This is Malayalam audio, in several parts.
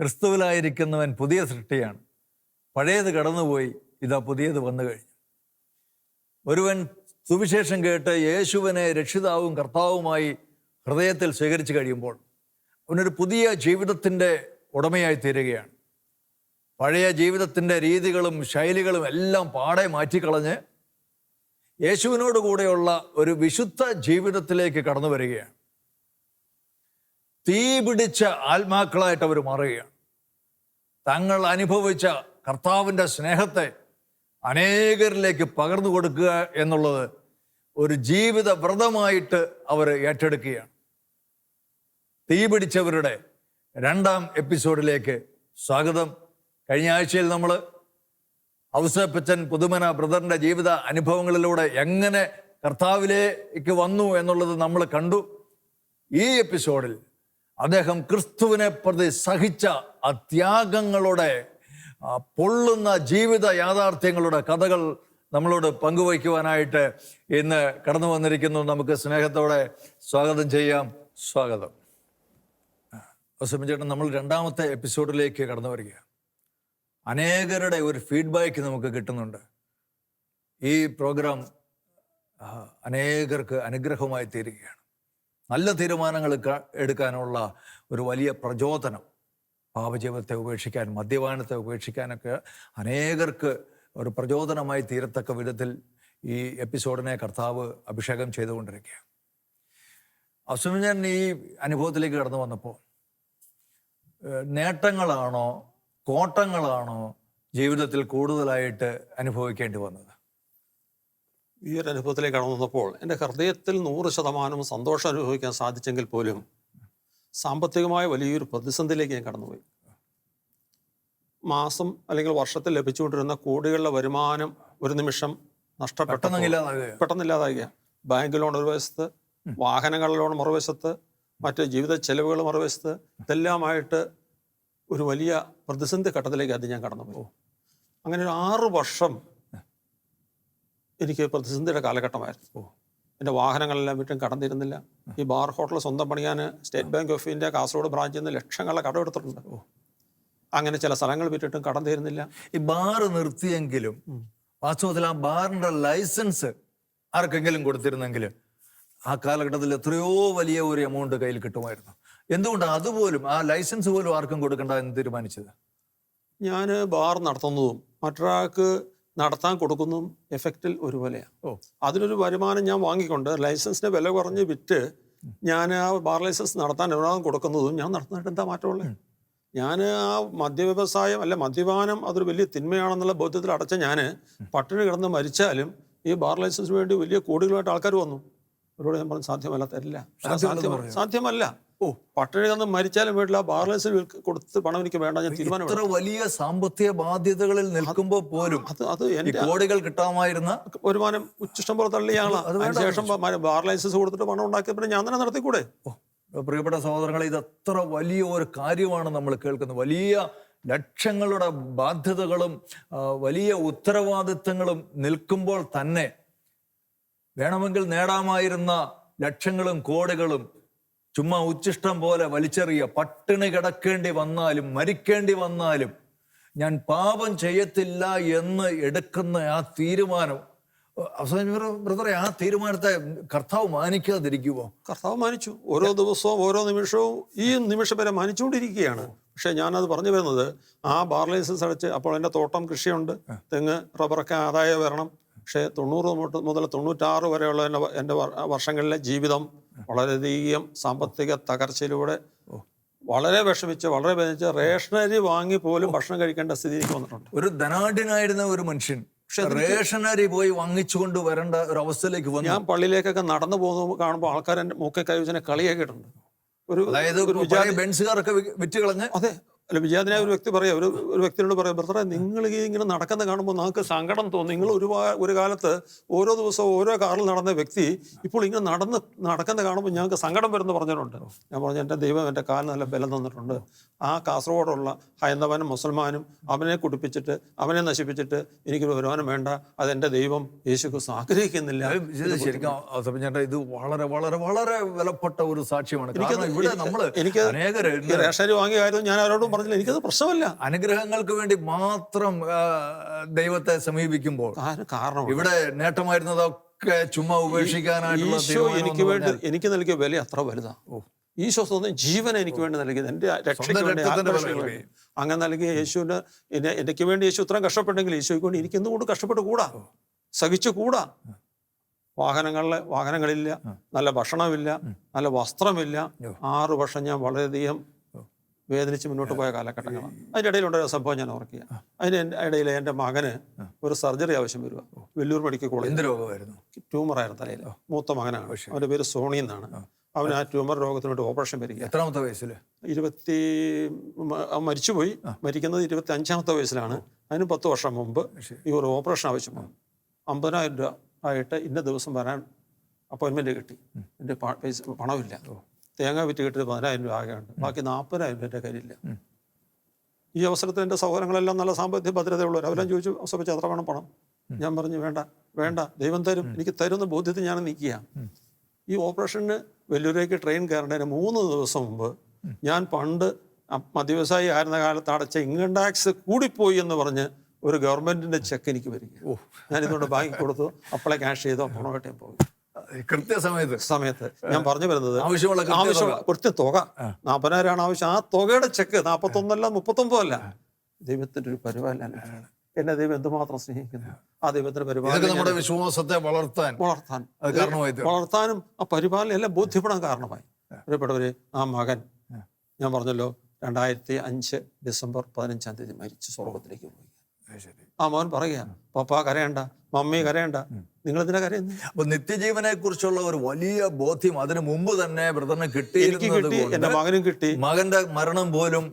ക്രിസ്തുവിലായിരിക്കുന്നവൻ പുതിയ സൃഷ്ടിയാണ്. പഴയത് കടന്നുപോയി, ഇതാ പുതിയത് വന്നു കഴിഞ്ഞു. ഒരുവൻ സുവിശേഷം കേട്ട് യേശുവിനെ രക്ഷിതാവും കർത്താവുമായി ഹൃദയത്തിൽ സ്വീകരിച്ചു കഴിയുമ്പോൾ അവനൊരു പുതിയ ജീവിതത്തിൻ്റെ ഉടമയായി തീരുകയാണ്. പഴയ ജീവിതത്തിൻ്റെ രീതികളും ശൈലികളും എല്ലാം പാടെ മാറ്റിക്കളഞ്ഞ് യേശുവിനോട് കൂടെയുള്ള ഒരു വിശുദ്ധ ജീവിതത്തിലേക്ക് കടന്നു വരികയാണ്. തീ പിടിച്ച ആത്മാക്കളായിട്ട് അവർ മാറുകയാണ്. തങ്ങൾ അനുഭവിച്ച കർത്താവിൻ്റെ സ്നേഹത്തെ അനേകരിലേക്ക് പകർന്നു കൊടുക്കുക എന്നുള്ളത് ഒരു ജീവിത വ്രതമായിട്ട് അവർ ഏറ്റെടുക്കുകയാണ്. തീ പിടിച്ചവരുടെ 2ാം എപ്പിസോഡിലേക്ക് സ്വാഗതം. കഴിഞ്ഞ ആഴ്ചയിൽ നമ്മൾ ഔസേപ്പച്ചൻ പുതുമന ബ്രദറിൻ്റെ ജീവിത അനുഭവങ്ങളിലൂടെ എങ്ങനെ കർത്താവിലേക്ക് വന്നു എന്നുള്ളത് നമ്മൾ കണ്ടു. ഈ എപ്പിസോഡിൽ അദ്ദേഹം ക്രിസ്തുവിനെ പ്രതി സഹിച്ച ആ ത്യാഗങ്ങളുടെ പൊള്ളുന്ന ജീവിത യാഥാർത്ഥ്യങ്ങളുടെ കഥകൾ നമ്മളോട് പങ്കുവയ്ക്കുവാനായിട്ട് ഇന്ന് കടന്നു വന്നിരിക്കുന്നു. നമുക്ക് സ്നേഹത്തോടെ സ്വാഗതം ചെയ്യാം. സ്വാഗതം ചേട്ടൻ. നമ്മൾ 2ാമത്തെ എപ്പിസോഡിലേക്ക് കടന്നു വരികയാണ്. അനേകരുടെ ഒരു ഫീഡ്ബാക്ക് നമുക്ക് കിട്ടുന്നുണ്ട്. ഈ പ്രോഗ്രാം അനേകർക്ക് അനുഗ്രഹമായി തീരുകയാണ്. നല്ല തീരുമാനങ്ങൾ എടുക്കാനുള്ള ഒരു വലിയ പ്രചോദനം, പാപജീവിതത്തെ ഉപേക്ഷിക്കാൻ, മദ്യപാനത്തെ ഉപേക്ഷിക്കാനൊക്കെ അനേകർക്ക് ഒരു പ്രചോദനമായി തീരത്തക്ക വിധത്തിൽ ഈ എപ്പിസോഡിനെ കർത്താവ് അഭിഷേകം ചെയ്തുകൊണ്ടിരിക്കുകയാണ്. അവസാനം ഞാൻ ഈ അനുഭവത്തിലേക്ക് കടന്നു വന്നപ്പോൾ നേട്ടങ്ങളാണോ കോട്ടങ്ങളാണോ ജീവിതത്തിൽ കൂടുതലായിട്ട് അനുഭവിക്കേണ്ടി വന്നത്? ഈ ഒരു അനുഭവത്തിലേക്ക് കടന്നു വന്നപ്പോൾ എൻ്റെ ഹൃദയത്തിൽ 100% സന്തോഷം അനുഭവിക്കാൻ സാധിച്ചെങ്കിൽ പോലും സാമ്പത്തികമായ വലിയൊരു പ്രതിസന്ധിയിലേക്ക് ഞാൻ കടന്നുപോയി. മാസം അല്ലെങ്കിൽ വർഷത്തിൽ ലഭിച്ചുകൊണ്ടിരുന്ന കോടികളുടെ വരുമാനം ഒരു നിമിഷം പെട്ടെന്നില്ലാതാകുക. ബാങ്ക് ലോൺ ഒരു വശത്ത്, വാഹനങ്ങളുടെ ലോൺ മറുവശത്ത്, മറ്റ് ജീവിത ചെലവുകൾ മറുവശത്ത്, ഇതെല്ലാമായിട്ട് ഒരു വലിയ പ്രതിസന്ധി ഘട്ടത്തിലേക്ക് അത് ഞാൻ കടന്നുപോയി. അങ്ങനെ ഒരു 6 വർഷം എനിക്ക് പ്രതിസന്ധിയുടെ കാലഘട്ടമായിരുന്നു. എൻ്റെ വാഹനങ്ങളെല്ലാം വിട്ടും കടന്നിരുന്നില്ല. ഈ ബാർ ഹോട്ടൽ സ്വന്തം പണിയാൻ state bank of India Kasaragod ബ്രാഞ്ചിൽ നിന്ന് ലക്ഷങ്ങളുടെ കടമെടുത്തിട്ടുണ്ട്. അങ്ങനെ ചില സ്ഥലങ്ങൾ വിറ്റിട്ടും കടം തീരുന്നില്ല. ഈ ബാർ നിർത്തിയെങ്കിലും വാസ്തവത്തിൽ ആ ബാറിൻ്റെ ലൈസൻസ് ആർക്കെങ്കിലും കൊടുത്തിരുന്നെങ്കിൽ ആ കാലഘട്ടത്തിൽ എത്രയോ വലിയ ഒരു എമൗണ്ട് കയ്യിൽ കിട്ടുമായിരുന്നു. എന്തുകൊണ്ടാണ് അതുപോലും ആ ലൈസൻസ് പോലും ആർക്കും കൊടുക്കണ്ട എന്ന് തീരുമാനിച്ചത്? ഞാൻ ബാർ നടത്തുന്നതും മറ്റൊരാൾക്ക് നടത്താൻ കൊടുക്കുന്നതും എഫക്റ്റിൽ ഒരുപോലെയാണ്. അതിനൊരു വരുമാനം ഞാൻ വാങ്ങിക്കൊണ്ട് ലൈസൻസിന്റെ വില കുറഞ്ഞ് വിറ്റ് ഞാൻ ആ ബാർ ലൈസൻസ് നടത്താൻ അനുവാദം കൊടുക്കുന്നതും ഞാൻ നടത്തുന്നതായിട്ട് എന്താ മാറ്റമുള്ളത്? ഞാൻ ആ മദ്യവ്യവസായം അല്ല മദ്യപാനം അതൊരു വലിയ തിന്മയാണെന്നുള്ള ബോധ്യത്തിൽ അടച്ച ഞാൻ പട്ടിണി കിടന്ന് മരിച്ചാലും ഈ ബാർ ലൈസൻസിന് വേണ്ടി വലിയ കോടികളായിട്ട് ആൾക്കാർ വന്നു. അവരോട് ഞാൻ പറഞ്ഞു സാധ്യമല്ല, തരില്ല, സാധ്യമല്ല. പട്ടിണി കിടന്ന് മരിച്ചാലും വീട്ടിൽ ആ ബാർ ലൈസൻസ് കൊടുത്ത് പണം എനിക്ക് വേണ്ട, ഞാൻ തീരുമാനം. ഇത്ര വലിയ സാമ്പത്തിക ബാധ്യതകളിൽ നിൽക്കുമ്പോൾ പോലും അത് കോടികൾ കിട്ടാമായിരുന്ന വരുമാനം ഉച്ചിഷ്ടം പോലെ തള്ളിയാണ്. അതിനുശേഷം ബാർ ലൈസൻസ് കൊടുത്തിട്ട് പണം ഉണ്ടാക്കിയ പിന്നെ ഞാൻ തന്നെ നടത്തിക്കൂടെ? പ്രിയപ്പെട്ട സഹോദരങ്ങളെ, ഇത് എത്ര വലിയ ഒരു കാര്യമാണ് നമ്മൾ കേൾക്കുന്നത്. വലിയ ലക്ഷങ്ങളുടെ ബാധ്യതകളും വലിയ ഉത്തരവാദിത്തങ്ങളും നിൽക്കുമ്പോൾ തന്നെ വേണമെങ്കിൽ നേടാമായിരുന്ന ലക്ഷങ്ങളും കോടികളും ചുമ്മാ ഉച്ചിഷ്ടം പോലെ വലിച്ചെറിയ, പട്ടിണി കിടക്കേണ്ടി വന്നാലും മരിക്കേണ്ടി വന്നാലും ഞാൻ പാപം ചെയ്യത്തില്ല എന്ന് എടുക്കുന്ന ആ തീരുമാനം, ബ്രദറെ, ആ തീരുമാനത്തെ കർത്താവ് മാനിക്കാതിരിക്കുമോ? കർത്താവ് മാനിച്ചു. ഓരോ ദിവസവും ഓരോ നിമിഷവും ഈ നിമിഷം വരെ മാനിച്ചുകൊണ്ടിരിക്കുകയാണ്. പക്ഷെ ഞാനത് പറഞ്ഞു വരുന്നത്, ആ ബാർ ലൈസൻസ് അടച്ച് അപ്പോൾ എൻ്റെ തോട്ടം കൃഷിയുണ്ട്, തെങ്ങ് റബ്ബറൊക്കെ ആദായം വരണം. പക്ഷേ 90 മുതൽ 96 വരെയുള്ള എൻ്റെ വർഷങ്ങളിലെ ജീവിതം വളരെയധികം സാമ്പത്തിക തകർച്ചയിലൂടെ വളരെ വിഷമിച്ച് വളരെ വേദനിച്ച് റേഷനരി വാങ്ങി പോലും ഭക്ഷണം കഴിക്കേണ്ട സ്ഥിതിയിലേക്ക് വന്നിട്ടുണ്ട്. ഒരു ധനാഢ്യനായിരുന്ന ഒരു മനുഷ്യൻ പക്ഷെ റേഷനരി പോയി വാങ്ങിച്ചുകൊണ്ട് വരേണ്ട ഒരു അവസ്ഥയിലേക്ക് വന്നു. ഞാൻ പള്ളിയിലേക്കൊക്കെ നടന്നു പോകുന്ന കാണുമ്പോൾ ആൾക്കാർ എൻ്റെ മൂക്കെ കൈവച്ചനെ കളിയാക്കിയിട്ടുണ്ട്. ബെൻസുകാരൊക്കെ വിറ്റ് കളഞ്ഞ്. അതെ, അല്ല, വിജയാദിനായ ഒരു വ്യക്തി പറയാം, ഒരു വ്യക്തിയോട് പറയാം, ബ്രദറെ, നിങ്ങൾ ഇങ്ങനെ നടക്കുന്ന കാണുമ്പോൾ നമുക്ക് സങ്കടം തോന്നും. നിങ്ങൾ ഒരു കാലത്ത് ഓരോ ദിവസവും ഓരോ കാറിൽ നടന്ന വ്യക്തി ഇപ്പോൾ ഇങ്ങനെ നടക്കുന്ന കാണുമ്പോൾ ഞങ്ങൾക്ക് സങ്കടം വരുമെന്ന് പറഞ്ഞിട്ടുണ്ട്. ഞാൻ പറഞ്ഞു, എൻ്റെ ദൈവം എൻ്റെ കാലിന് നല്ല ബലം തന്നിട്ടുണ്ട്. ആ കാസർഗോഡുള്ള ഹൈന്ദവനും മുസൽമാനും അവനെ കുടിപ്പിച്ചിട്ട് അവനെ നശിപ്പിച്ചിട്ട് എനിക്കൊരു വരുമാനം വേണ്ട, അതെൻ്റെ ദൈവം യേശുക്രിസ്തു ആഗ്രഹിക്കുന്നില്ല. ശരിക്കും ഇത് വളരെ വളരെ വളരെ വിലപ്പെട്ട ഒരു സാക്ഷ്യമാണ്. എനിക്ക് റേഷനരി വാങ്ങിയ കാര്യം ഞാൻ ആരോടും പറഞ്ഞില്ല, എനിക്കത് പ്രശ്നമല്ല. അനുഗ്രഹങ്ങൾക്ക് വേണ്ടി മാത്രം ദൈവത്തെ സമീപിക്കുമ്പോൾ കാരണം ഇവിടെ നേട്ടമായിരുന്നതൊക്കെ ചുമ്മാ ഉപേക്ഷിക്കാനായിട്ടുള്ള ഈശോ എനിക്ക് വേണ്ടി എനിക്ക് നൽകിയ വില അത്ര വലുതാ. ഈശോ സ്വന്തം ജീവൻ എനിക്ക് വേണ്ടി നൽകിയത്, എൻ്റെ രക്ഷയ്ക്ക് വേണ്ടി, ആത്മരക്ഷയ്ക്ക് വേണ്ടി. അങ്ങനെ നൽകിയ യേശുവിന് എനിക്ക് വേണ്ടി യേശു ഇത്രയും കഷ്ടപ്പെട്ടെങ്കിൽ ഈശോയ്ക്ക് വേണ്ടി എനിക്ക് എന്തുകൊണ്ട് കഷ്ടപ്പെട്ട് കൂടാ, സഹിച്ചു കൂടാ? വാഹനങ്ങളില്ല, നല്ല ഭക്ഷണമില്ല, നല്ല വസ്ത്രമില്ല. 6 വർഷം ഞാൻ വളരെയധികം വേദനിച്ച് മുന്നോട്ട് പോയ കാലഘട്ടങ്ങളാണ്. അതിൻ്റെ ഇടയിലുണ്ടൊരു സംഭവം ഞാൻ ഓർക്കുക. അതിന് ഇടയിൽ എൻ്റെ മകന് ഒരു സർജറി ആവശ്യം വരിക. Vellore medical college. എന്ത് രോഗമായിരുന്നു? ട്യൂമറായിരുന്നു തലയിൽ. മൂത്ത മകനാണ്, അവൻ്റെ പേര് സോണി എന്നാണ്. അവന് ആ ട്യൂമർ രോഗത്തിന് വേണ്ടി ഓപ്പറേഷൻ വരിക. എത്രാമത്തെ വയസ്സിൽ? മരിച്ചുപോയി. മരിക്കുന്നത് 25ാമത്തെ വയസ്സിലാണ്. അതിന് 10 വർഷം മുമ്പ് ഈ ഒരു ഓപ്പറേഷൻ ആവശ്യം വന്നു. 50,000 രൂപ ആയിട്ട് ഇന്ന ദിവസം വരാൻ അപ്പോയിൻമെൻറ്റ് കിട്ടി. എൻ്റെ പണമില്ല. തേങ്ങ വിറ്റ് കിട്ടിയത് 10,000 രൂപ ആകെയുണ്ട്. ബാക്കി 40,000 രൂപ എൻ്റെ കയ്യിലില്ല. ഈ അവസരത്തിൽ എൻ്റെ സഹോദരങ്ങളെല്ലാം നല്ല സാമ്പത്തിക ഭദ്രതയുള്ളവർ. അവരെല്ലാം ചോദിച്ചു, അവസരിച്ച് എത്ര വേണം പണം? ഞാൻ പറഞ്ഞു, വേണ്ട, ദൈവം തരും, എനിക്ക് തരുന്ന ബോധ്യത്തിൽ ഞാൻ നിൽക്കുക. ഈ ഓപ്പറേഷന് വെല്ലൂരേക്ക് ട്രെയിൻ കയറേണ്ടതിന് 3 ദിവസം മുമ്പ് ഞാൻ പണ്ട് മധ്യവ്യവസായി ആയിരുന്ന കാലത്ത് അടച്ച ഇൻകം ടാക്സ് കൂടിപ്പോയി എന്ന് പറഞ്ഞ് ഒരു ഗവൺമെന്റിന്റെ ചെക്ക് എനിക്ക് വരിക. ഞാൻ ഇതുകൊണ്ട് ബാങ്ക് കൊടുത്തു, അപ്പളെ ക്യാഷ് ചെയ്തോ പണമായിട്ട് പോയി. സമയത്ത് ഞാൻ പറഞ്ഞു വരുന്നത് ആവശ്യമുള്ള കൃത്യ തുക 40,000 ആവശ്യം. ആ തുകയുടെ ചെക്ക് 41 39 അല്ല. ദൈവത്തിന്റെ ഒരു പരിപാലനമാണ്. എന്നെ ദൈവം എന്തുമാത്രം സ്നേഹിക്കുന്നു. ആ ദൈവത്തിന്റെ പരിപാലന വിശ്വാസത്തെ വളർത്താനും ആ പരിപാലനം എല്ലാം ബോധ്യപ്പെടാൻ കാരണമായി. പ്രിയപ്പെട്ടവര്, ആ മകൻ ഞാൻ പറഞ്ഞല്ലോ 2005 ഡിസംബർ 15-ാം തീയതി മരിച്ച് സ്വർഗത്തിലേക്ക് പോയി. ആ മോൻ പറയുക, പപ്പ കരയണ്ട, മമ്മി കരയണ്ട, നിങ്ങൾ ഇതിനെ കരയുന്നു. അപ്പൊ നിത്യജീവനെ കുറിച്ചുള്ള ഒരു വലിയ ബോധ്യം അതിനു മുമ്പ് തന്നെ ബ്രദറിന് കിട്ടി. എന്റെ മകനും കിട്ടി. മകന്റെ മരണം പോലും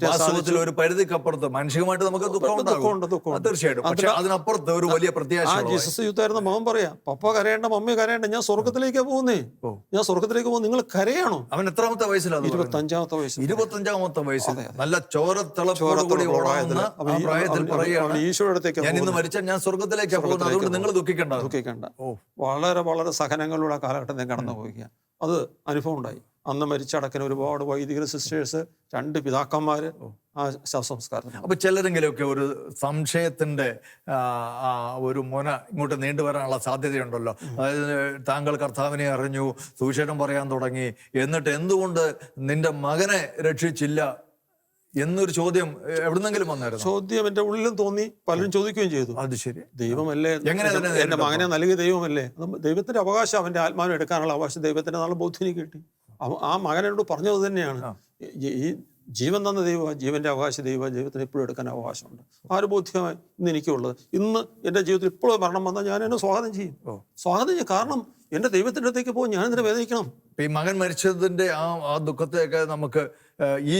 വാസ്തവത്തിൽ ഒരു പരിധിക്കപ്പുറത്ത് മാനസികമായിട്ട് നമുക്ക് ദുഃഖമുണ്ട് തീർച്ചയായിട്ടും. പക്ഷെ അതിനപ്പുറത്ത് ഒരു വലിയ പ്രത്യാശ. ജീസസ് യൂത്തായിരുന്ന മകൻ പറയാ, പപ്പ കരയണ്ട, മമ്മി കരയണ്ട, ഞാൻ സ്വർഗത്തിലേക്കാ പോകുന്നേ, ഞാൻ സ്വർഗത്തിലേക്ക് പോകും, നിങ്ങൾ കരയണോ? അവൻ എത്രാമത്തെ വയസ്സിലാണ്? 25-ാമത്തെ വയസ്സ്. 25-ാമത്തെ വയസ്സിൽ നല്ല ചോരത്തിളപ്പോടുകൂടി ഓടാവുന്ന പ്രായത്തിൽ പറയുകയാണ്, ഈശോയുടെ അടുത്തേക്ക് ഞാൻ ഇന്ന് മരിച്ചാൽ ഞാൻ സ്വർഗത്തിലേക്കാ പോകുന്നത്, അതുകൊണ്ട് നിങ്ങൾ ദുഃഖിക്കണ്ട. വളരെ വളരെ സഹനങ്ങളുടെ കാലഘട്ടം ഞാൻ കടന്നു പോവുക. അത് അനുഭവം ഉണ്ടായി. അന്ന് മരിച്ചടക്കിന് ഒരുപാട് വൈദികർ, സിസ്റ്റേഴ്സ്, 2 പിതാക്കന്മാര് ആ ശവസംസ്കാരം. അപ്പൊ ചിലരെങ്കിലുമൊക്കെ ഒരു സംശയത്തിന്റെ ഒരു മുന ഇങ്ങോട്ട് നീണ്ടുവരാനുള്ള സാധ്യതയുണ്ടല്ലോ. അതായത് താങ്കൾ കർത്താവിനെ അറിഞ്ഞു, സുവിശേഷം പറയാൻ തുടങ്ങി, എന്നിട്ട് എന്തുകൊണ്ട് നിന്റെ മകനെ രക്ഷിച്ചില്ല എന്നൊരു ചോദ്യം എവിടുന്നെങ്കിലും വന്നായിരുന്നു. ചോദ്യം എൻ്റെ ഉള്ളിലും തോന്നി, പലരും ചോദിക്കുകയും ചെയ്തു. അത് ശരി, ദൈവമല്ലേ എൻ്റെ മകനെ നൽകിയ ദൈവമല്ലേ, ദൈവത്തിന്റെ അവകാശം, അവന്റെ ആത്മാവിനെ എടുക്കാനുള്ള അവകാശം ദൈവത്തിന്റെ നല്ല ബോധ്യം കിട്ടി. ആ മകനോട് പറഞ്ഞത് തന്നെയാണ്, ഈ ജീവൻ തന്ന ദൈവം, ജീവന്റെ അവകാശം ദൈവത്തിന് എപ്പോഴും എടുക്കാൻ അവകാശമുണ്ട്. ആ ഒരു ബോധ്യമായി ഇന്ന് എനിക്കുള്ളത്. ഇന്ന് എൻ്റെ ജീവിതത്തിൽ ഇപ്പോഴും മരണം വന്നാൽ ഞാൻ എന്നെ സ്വാഗതം ചെയ്യും. കാരണം എൻ്റെ ദൈവത്തിൻ്റെ അടുത്തേക്ക് പോകും, ഞാൻ ഇതിനെ വേദനിക്കണം. ഈ മകൻ മരിച്ചതിന്റെ ആ ദുഃഖത്തെയൊക്കെ നമുക്ക് ഈ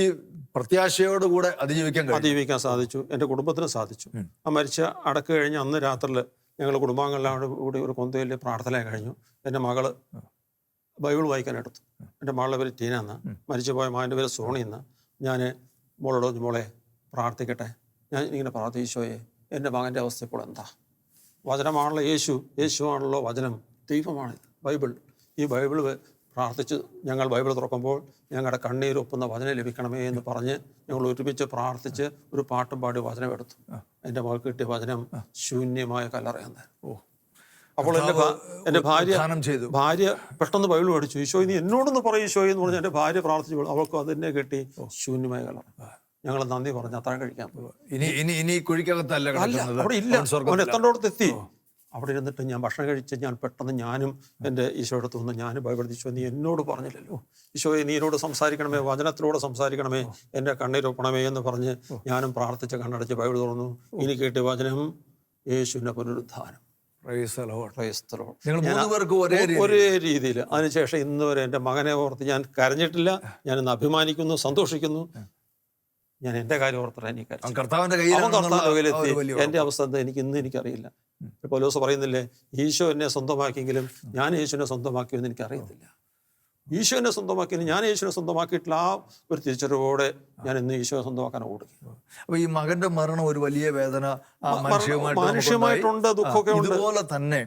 പ്രത്യാശയോടുകൂടെ അതിജീവിക്കാൻ സാധിച്ചു. എൻ്റെ കുടുംബത്തിന് സാധിച്ചു. ആ മരിച്ച അടക്ക് കഴിഞ്ഞ് അന്ന് രാത്രിയിൽ ഞങ്ങൾ കുടുംബാംഗങ്ങളെല്ലാം കൂടി ഒരു കൊന്തയിൽ പ്രാർത്ഥന കഴിഞ്ഞു. എൻ്റെ മകള് ബൈബിൾ വായിക്കാൻ എടുത്തു. എൻ്റെ മകളുടെ പേര് ടീന എന്ന്, മരിച്ചുപോയ മകൻ്റെ പേര് സോണി എന്ന്. ഞാൻ മോളോട്, മോളെ പ്രാർത്ഥിക്കട്ടെ, ഞാൻ ഇങ്ങനെ പ്രാർത്ഥിച്ചോയെ, എൻ്റെ മകൻ്റെ അവസ്ഥ ഇപ്പോൾ എന്താ? വചനമാണല്ലോ യേശുവാണല്ലോ വചനം, ദൈവമാണിത് ബൈബിൾ. ഈ ബൈബിൾ പ്രാർത്ഥിച്ച് ഞങ്ങൾ ബൈബിൾ തുറക്കുമ്പോൾ ഞങ്ങളുടെ കണ്ണീരൊപ്പുന്ന വചനം ലഭിക്കണമേ എന്ന് പറഞ്ഞ് ഞങ്ങൾ ഒരുമിച്ച് പ്രാർത്ഥിച്ച് ഒരു പാട്ടും പാടി വചനം എടുത്തു. എൻ്റെ മകൾക്ക് കിട്ടിയ വചനം ശൂന്യമായ കല്ലറയാൻ. അപ്പോൾ എൻ്റെ ഭാര്യ പെട്ടെന്ന് ബൈബിൾ പഠിച്ചു. ഈശോ നീ എന്നോടൊന്ന് പറയും ഈശോ എന്ന് പറഞ്ഞ് എൻ്റെ ഭാര്യ പ്രാർത്ഥിച്ചു. അവൾക്ക് അതിനെ കിട്ടി ശൂന്യമായ കല്ലറ. ഞങ്ങൾ നന്ദി പറഞ്ഞ് അത്താഴം കഴിക്കാൻ പോകും. ഇനി കുഴിക്കകത്തല്ല, അവിടെ ഇല്ല, അവൻ എത്തേണ്ടോടത്ത് എത്തി. അവിടെ ഇരുന്നിട്ട് ഞാൻ ഭക്ഷണം കഴിച്ച് ഞാൻ പെട്ടെന്ന് ഞാനും എൻ്റെ ഈശോയുടെ തോന്നുന്നു, ഞാനും ബൈബിൾ ഈശോ നീ എന്നോട് പറഞ്ഞില്ലല്ലോ, ഈശോയെ നീ എന്നോട് സംസാരിക്കണമേ, വചനത്തിലൂടെ സംസാരിക്കണമേ, എൻ്റെ കണ്ണീരൊപ്പണമേ എന്ന് പറഞ്ഞ് ഞാനും പ്രാർത്ഥിച്ച് കണ്ണടച്ച് ബൈബിൾ തുറന്നു. ഇനി കേട്ട് വചനം യേശുവിൻ്റെ പുനരുദ്ധാനം. ഒരേ രീതിയിൽ. അതിനുശേഷം ഇന്ന് വരെ എൻ്റെ മകനെ ഓർത്ത് ഞാൻ കരഞ്ഞിട്ടില്ല. ഞാനിന്ന് അഭിമാനിക്കുന്നു, സന്തോഷിക്കുന്നു. ഞാൻ എൻ്റെ കാര്യം ഓർത്തിട്ട് എനിക്ക് കർത്താവിന്റെ കയ്യിലെത്തി. എൻ്റെ അവസ്ഥ എന്താ എനിക്കറിയില്ല. പൗലോസ് പറയുന്നില്ലേ, ഈശോ എന്നെ സ്വന്തമാക്കിയെങ്കിലും ഞാൻ യേശുവിനെ സ്വന്തമാക്കിയെന്ന് എനിക്കറിയത്തില്ല. ഈശോനെ സ്വന്തമാക്കി, ഞാൻ യേശുവിനെ സ്വന്തമാക്കിയിട്ടില്ല. ആ ഒരു തിരിച്ചറിവോടെ ഞാൻ ഇന്ന് ഈശോയെ സ്വന്തമാക്കാൻ ഓടുക. അപ്പൊ ഈ മകന്റെ മരണം ഒരു വലിയ വേദന മാനുഷ്യമായിട്ടുണ്ട്, ദുഃഖമൊക്കെ ഉണ്ട്. ഇതുപോലെ തന്നെ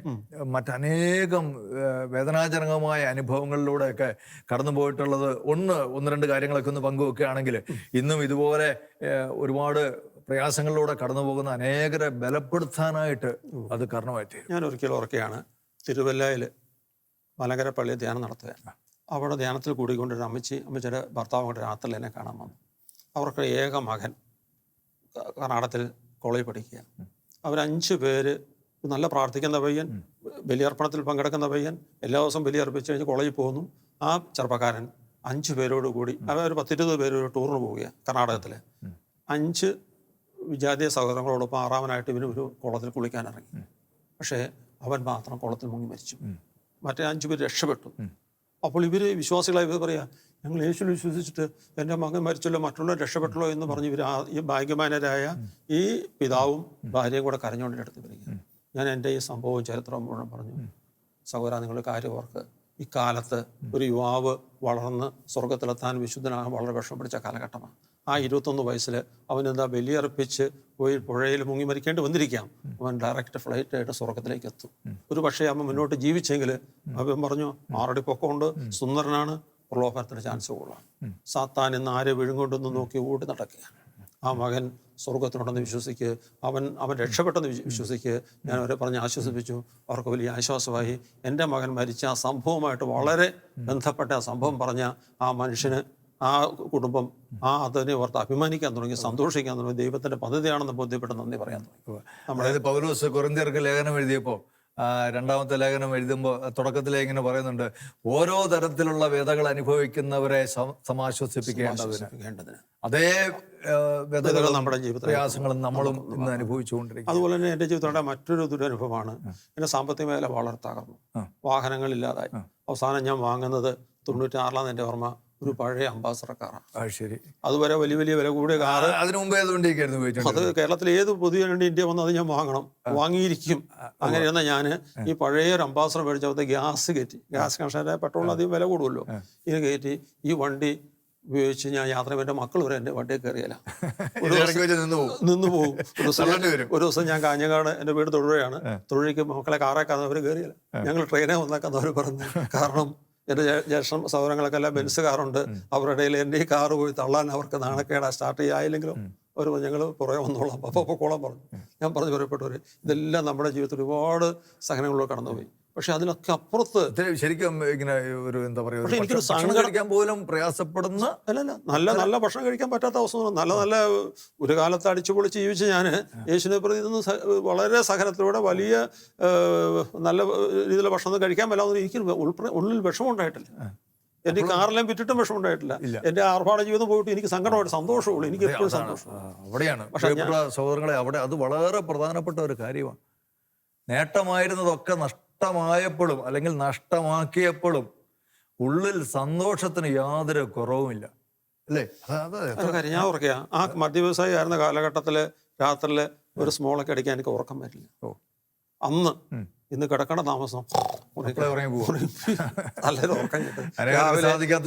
മറ്റനേകം വേദനാജനകമായ അനുഭവങ്ങളിലൂടെയൊക്കെ കടന്നു പോയിട്ടുള്ളത് ഒന്ന് രണ്ട് കാര്യങ്ങളൊക്കെ ഒന്ന് പങ്കുവെക്കുകയാണെങ്കിൽ, ഇന്നും ഇതുപോലെ ഒരുപാട് പ്രയാസങ്ങളിലൂടെ കടന്നു പോകുന്ന അനേകരെ ബലപ്പെടുത്താനായിട്ട് അത് കാരണമായി തീരും. ഞാൻ ഒരിക്കലും ഓർക്കുകയാണ്, തിരുവല്ലയിൽ മലങ്കര പള്ളിയിൽ ധ്യാനം നടത്തുകയാണ്. അവിടെ ധ്യാനത്തിൽ കൂടിക്കൊണ്ടൊരു അമ്മച്ചിയുടെ ഭർത്താവ് കൊണ്ട് രാത്രിയിൽ എന്നെ കാണാൻ വന്നു. അവർക്ക് ഏക മകൻ കർണാടകത്തിൽ കോളേജിൽ പഠിക്കുക. അവർ 5 പേര്, നല്ല പ്രാർത്ഥിക്കുന്ന പയ്യൻ, ബലിയർപ്പണത്തിൽ പങ്കെടുക്കുന്ന പയ്യൻ, എല്ലാ ദിവസവും ബലിയർപ്പിച്ച് കഴിഞ്ഞ് കോളേജിൽ പോകുന്നു. ആ ചെറുപ്പക്കാരൻ 5 പേരോട് കൂടി, അവർ 10-20 പേര് ഒരു ടൂറിന് പോവുക കർണാടകത്തിൽ. 5 വിജാതീയ സഹോദരങ്ങളോടൊപ്പം 6-ാമനായിട്ട് ഇവന് ഒരു കുളത്തിൽ കുളിക്കാൻ ഇറങ്ങി. പക്ഷേ അവൻ മാത്രം കുളത്തിൽ മുങ്ങി മരിച്ചു. മറ്റേ 5 പേര് രക്ഷപ്പെട്ടു. അപ്പോൾ ഇവർ വിശ്വാസികളായി ഇവർ പറയാ, ഞങ്ങൾ യേശുവിൽ വിശ്വസിച്ചിട്ട് എൻ്റെ മകൻ മരിച്ചല്ലോ, മറ്റുള്ളവർ രക്ഷപ്പെട്ടല്ലോ എന്ന് പറഞ്ഞ് ഇവർ ഈ ഭാഗ്യമാനരായ ഈ പിതാവും ഭാര്യയും കൂടെ കരഞ്ഞുകൊണ്ടിൻ്റെ അടുത്ത് വരിക. ഞാൻ എൻ്റെ ഈ സംഭവവും ചരിത്രവും മുഴുവൻ പറഞ്ഞു. സഹോദരാ, നിങ്ങൾ കാര്യം ഓർക്ക്, ഇക്കാലത്ത് ഒരു യുവാവ് വളർന്ന് സ്വർഗത്തിലെത്താൻ വിശുദ്ധനാകാൻ വളരെ വിഷമം പിടിച്ച കാലഘട്ടമാണ്. ആ 21 വയസ്സിൽ അവനെന്താ ബലിയർപ്പിച്ച് പോയി പുഴയിൽ മുങ്ങി മരിക്കേണ്ടി വന്നിരിക്കാം. അവൻ ഡയറക്റ്റ് ഫ്ലൈറ്റായിട്ട് സ്വർഗത്തിലേക്ക് എത്തും. ഒരു പക്ഷേ അവൻ മുന്നോട്ട് ജീവിച്ചെങ്കിൽ അവൻ പറഞ്ഞു, 6 അടി പൊക്കമുണ്ട്, സുന്ദരനാണ്, പ്രലോഭനത്തിന് ചാൻസ് കൂടുതലാണ്. സാത്താൻ ഇന്ന് ആരെ വിഴുകൊണ്ടെന്ന് നോക്കി ഓടി നടക്കുക. ആ മകൻ സ്വർഗത്തിനുണ്ടെന്ന് വിശ്വസിക്ക്, അവൻ രക്ഷപ്പെട്ടെന്ന് വിശ്വസിക്ക്. ഞാൻ അവരെ പറഞ്ഞ് ആശ്വസിപ്പിച്ചു. അവർക്ക് വലിയ ആശ്വാസമായി. എൻ്റെ മകൻ മരിച്ച ആ സംഭവമായിട്ട് വളരെ ബന്ധപ്പെട്ട ആ സംഭവം പറഞ്ഞ ആ മനുഷ്യന്, ആ കുടുംബം അതിനെ ഓർത്ത് അഭിമാനിക്കാൻ തുടങ്ങി, സന്തോഷിക്കാൻ തുടങ്ങി. ദൈവത്തിന്റെ പദ്ധതിയാണെന്ന് ബോധ്യപ്പെട്ട് നന്ദി പറയാൻ തുടങ്ങി. അതായത് പൗലോസ് കൊരിന്ത്യർക്ക് ലേഖനം എഴുതിയപ്പോൾ, 2ാമത്തെ ലേഖനം എഴുതുമ്പോൾ തുടക്കത്തിലെ ഇങ്ങനെ പറയുന്നുണ്ട്, ഓരോ തരത്തിലുള്ള വ്യതകൾ അനുഭവിക്കുന്നവരെ സമാശ്വസിപ്പിക്കേണ്ടതിന് അതേ വ്യതകൾ നമ്മുടെ ജീവിത പ്രയാസങ്ങളും നമ്മളും ഇന്ന് അനുഭവിച്ചുകൊണ്ടിരിക്കും. അതുപോലെ തന്നെ എൻ്റെ ജീവിതത്തിലെ മറ്റൊരു ദുരനുഭവമാണ്, എൻ്റെ സാമ്പത്തിക മേഖല വളരെ തകർന്നു. വാഹനങ്ങളില്ലാതായി. അവസാനം ഞാൻ വാങ്ങുന്നത് 96-ാം എൻ്റെ ഓർമ്മ ഒരു പഴയ അംബാസഡർ കാറാണ്. ശരി. അതുവരെ വലിയ വില കൂടിയ കാറ്. അതിനു മുമ്പേ അത് കേരളത്തിൽ ഏത് പുതിയ വണ്ടി ഇന്ത്യ വന്ന് അത് ഞാൻ വാങ്ങിയിരിക്കും. അങ്ങനെയെന്നാൽ ഞാൻ ഈ പഴയ ഒരു അംബാസഡർ മേടിച്ചപ്പോഴത്തെ ഗ്യാസ് കയറ്റി, ഗ്യാസ് കണക്ഷൻ്റെ പെട്രോളിന് അധികം വില കൂടുമല്ലോ, ഇത് കയറ്റി ഈ വണ്ടി ഉപയോഗിച്ച് ഞാൻ യാത്ര എൻ്റെ മക്കൾ വരെ എൻ്റെ വണ്ടിയിൽ കയറിയല്ല, നിന്ന് പോകും. ഒരു ദിവസം ഞാൻ കാഞ്ഞങ്ങാട്, എൻ്റെ വീട് തൊഴുകയാണ്, തൊഴുകയ്ക്ക് മക്കളെ കാറേക്കാന്ന് അവർ കയറിയല്ല, ഞങ്ങൾ ട്രെയിനെ വന്നേക്കാന്ന് അവർ പറഞ്ഞു. കാരണം എൻ്റെ ജ്യേഷ്ഠ സഹോദരങ്ങളൊക്കെ എല്ലാം ബെൻസ് കാറുണ്ട്, അവരുടെ ഇടയിൽ എൻ്റെ ഈ കാറ് പോയി തള്ളാൻ അവർക്ക് നാണക്കേടാ. സ്റ്റാർട്ട് ചെയ്യായില്ലെങ്കിലും അവർ ഞങ്ങൾ പുറകെ വന്നോളാം, അപ്പോൾ പൊക്കോളാം പറഞ്ഞു. ഞാൻ പറഞ്ഞു, പറയപ്പെട്ടവർ, ഇതെല്ലാം നമ്മുടെ ജീവിതത്തിൽ ഒരുപാട് സഹനങ്ങളിലൂടെ കടന്നുപോയി. പക്ഷെ അതിനൊക്കെ അപ്പുറത്ത് ശരിക്കും ഇങ്ങനെ ഒരു എന്താ പറയുക, എനിക്കൊരു ഭക്ഷണം കഴിക്കാൻ പോലും പ്രയാസപ്പെടുന്ന, നല്ല ഭക്ഷണം കഴിക്കാൻ പറ്റാത്ത അവസ്ഥ. നല്ല ഒരു കാലത്ത് അടിച്ചു പൊളിച്ച് ജീവിച്ച് ഞാൻ യേശുവിനെ പ്രതി നിന്ന് വളരെ സഹനത്തിലൂടെ വലിയ നല്ല രീതിയിലുള്ള ഭക്ഷണം കഴിക്കാൻ പറ്റാവുന്ന എനിക്ക് ഉള്ളിൽ വിഷമം ഉണ്ടായിട്ടില്ല. എൻ്റെ കാറെല്ലാം വിറ്റിട്ടും വിഷമം ഉണ്ടായിട്ടില്ല. എൻ്റെ ആർഭാട ജീവിതം പോയിട്ട് എനിക്ക് സങ്കടമായിട്ട് സന്തോഷമുള്ളൂ. എനിക്ക് എപ്പോഴും സന്തോഷം. അവിടെയാണ് സഹോദരങ്ങളെ, അവിടെ അത് വളരെ പ്രധാനപ്പെട്ട ഒരു കാര്യമാണ്. നേട്ടമായിരുന്നതൊക്കെ നഷ്ടമായപ്പോഴും അല്ലെങ്കിൽ നഷ്ടമാക്കിയപ്പോഴും ഉള്ളിൽ സന്തോഷത്തിന് യാതൊരു കുറവുമില്ല, അല്ലേ? കാര്യം ഞാൻ ഓർക്കുക, ആ മദ്യവ്യവസായി ആയിരുന്ന കാലഘട്ടത്തിൽ രാത്രിയിൽ ഒരു സ്മോളൊക്കെ അടിക്കാൻ എനിക്ക് ഉറക്കം പറ്റില്ല. അന്ന് ഇന്ന് കിടക്കണ താമസം നല്ലൊരു ഉറക്കം കിട്ടും.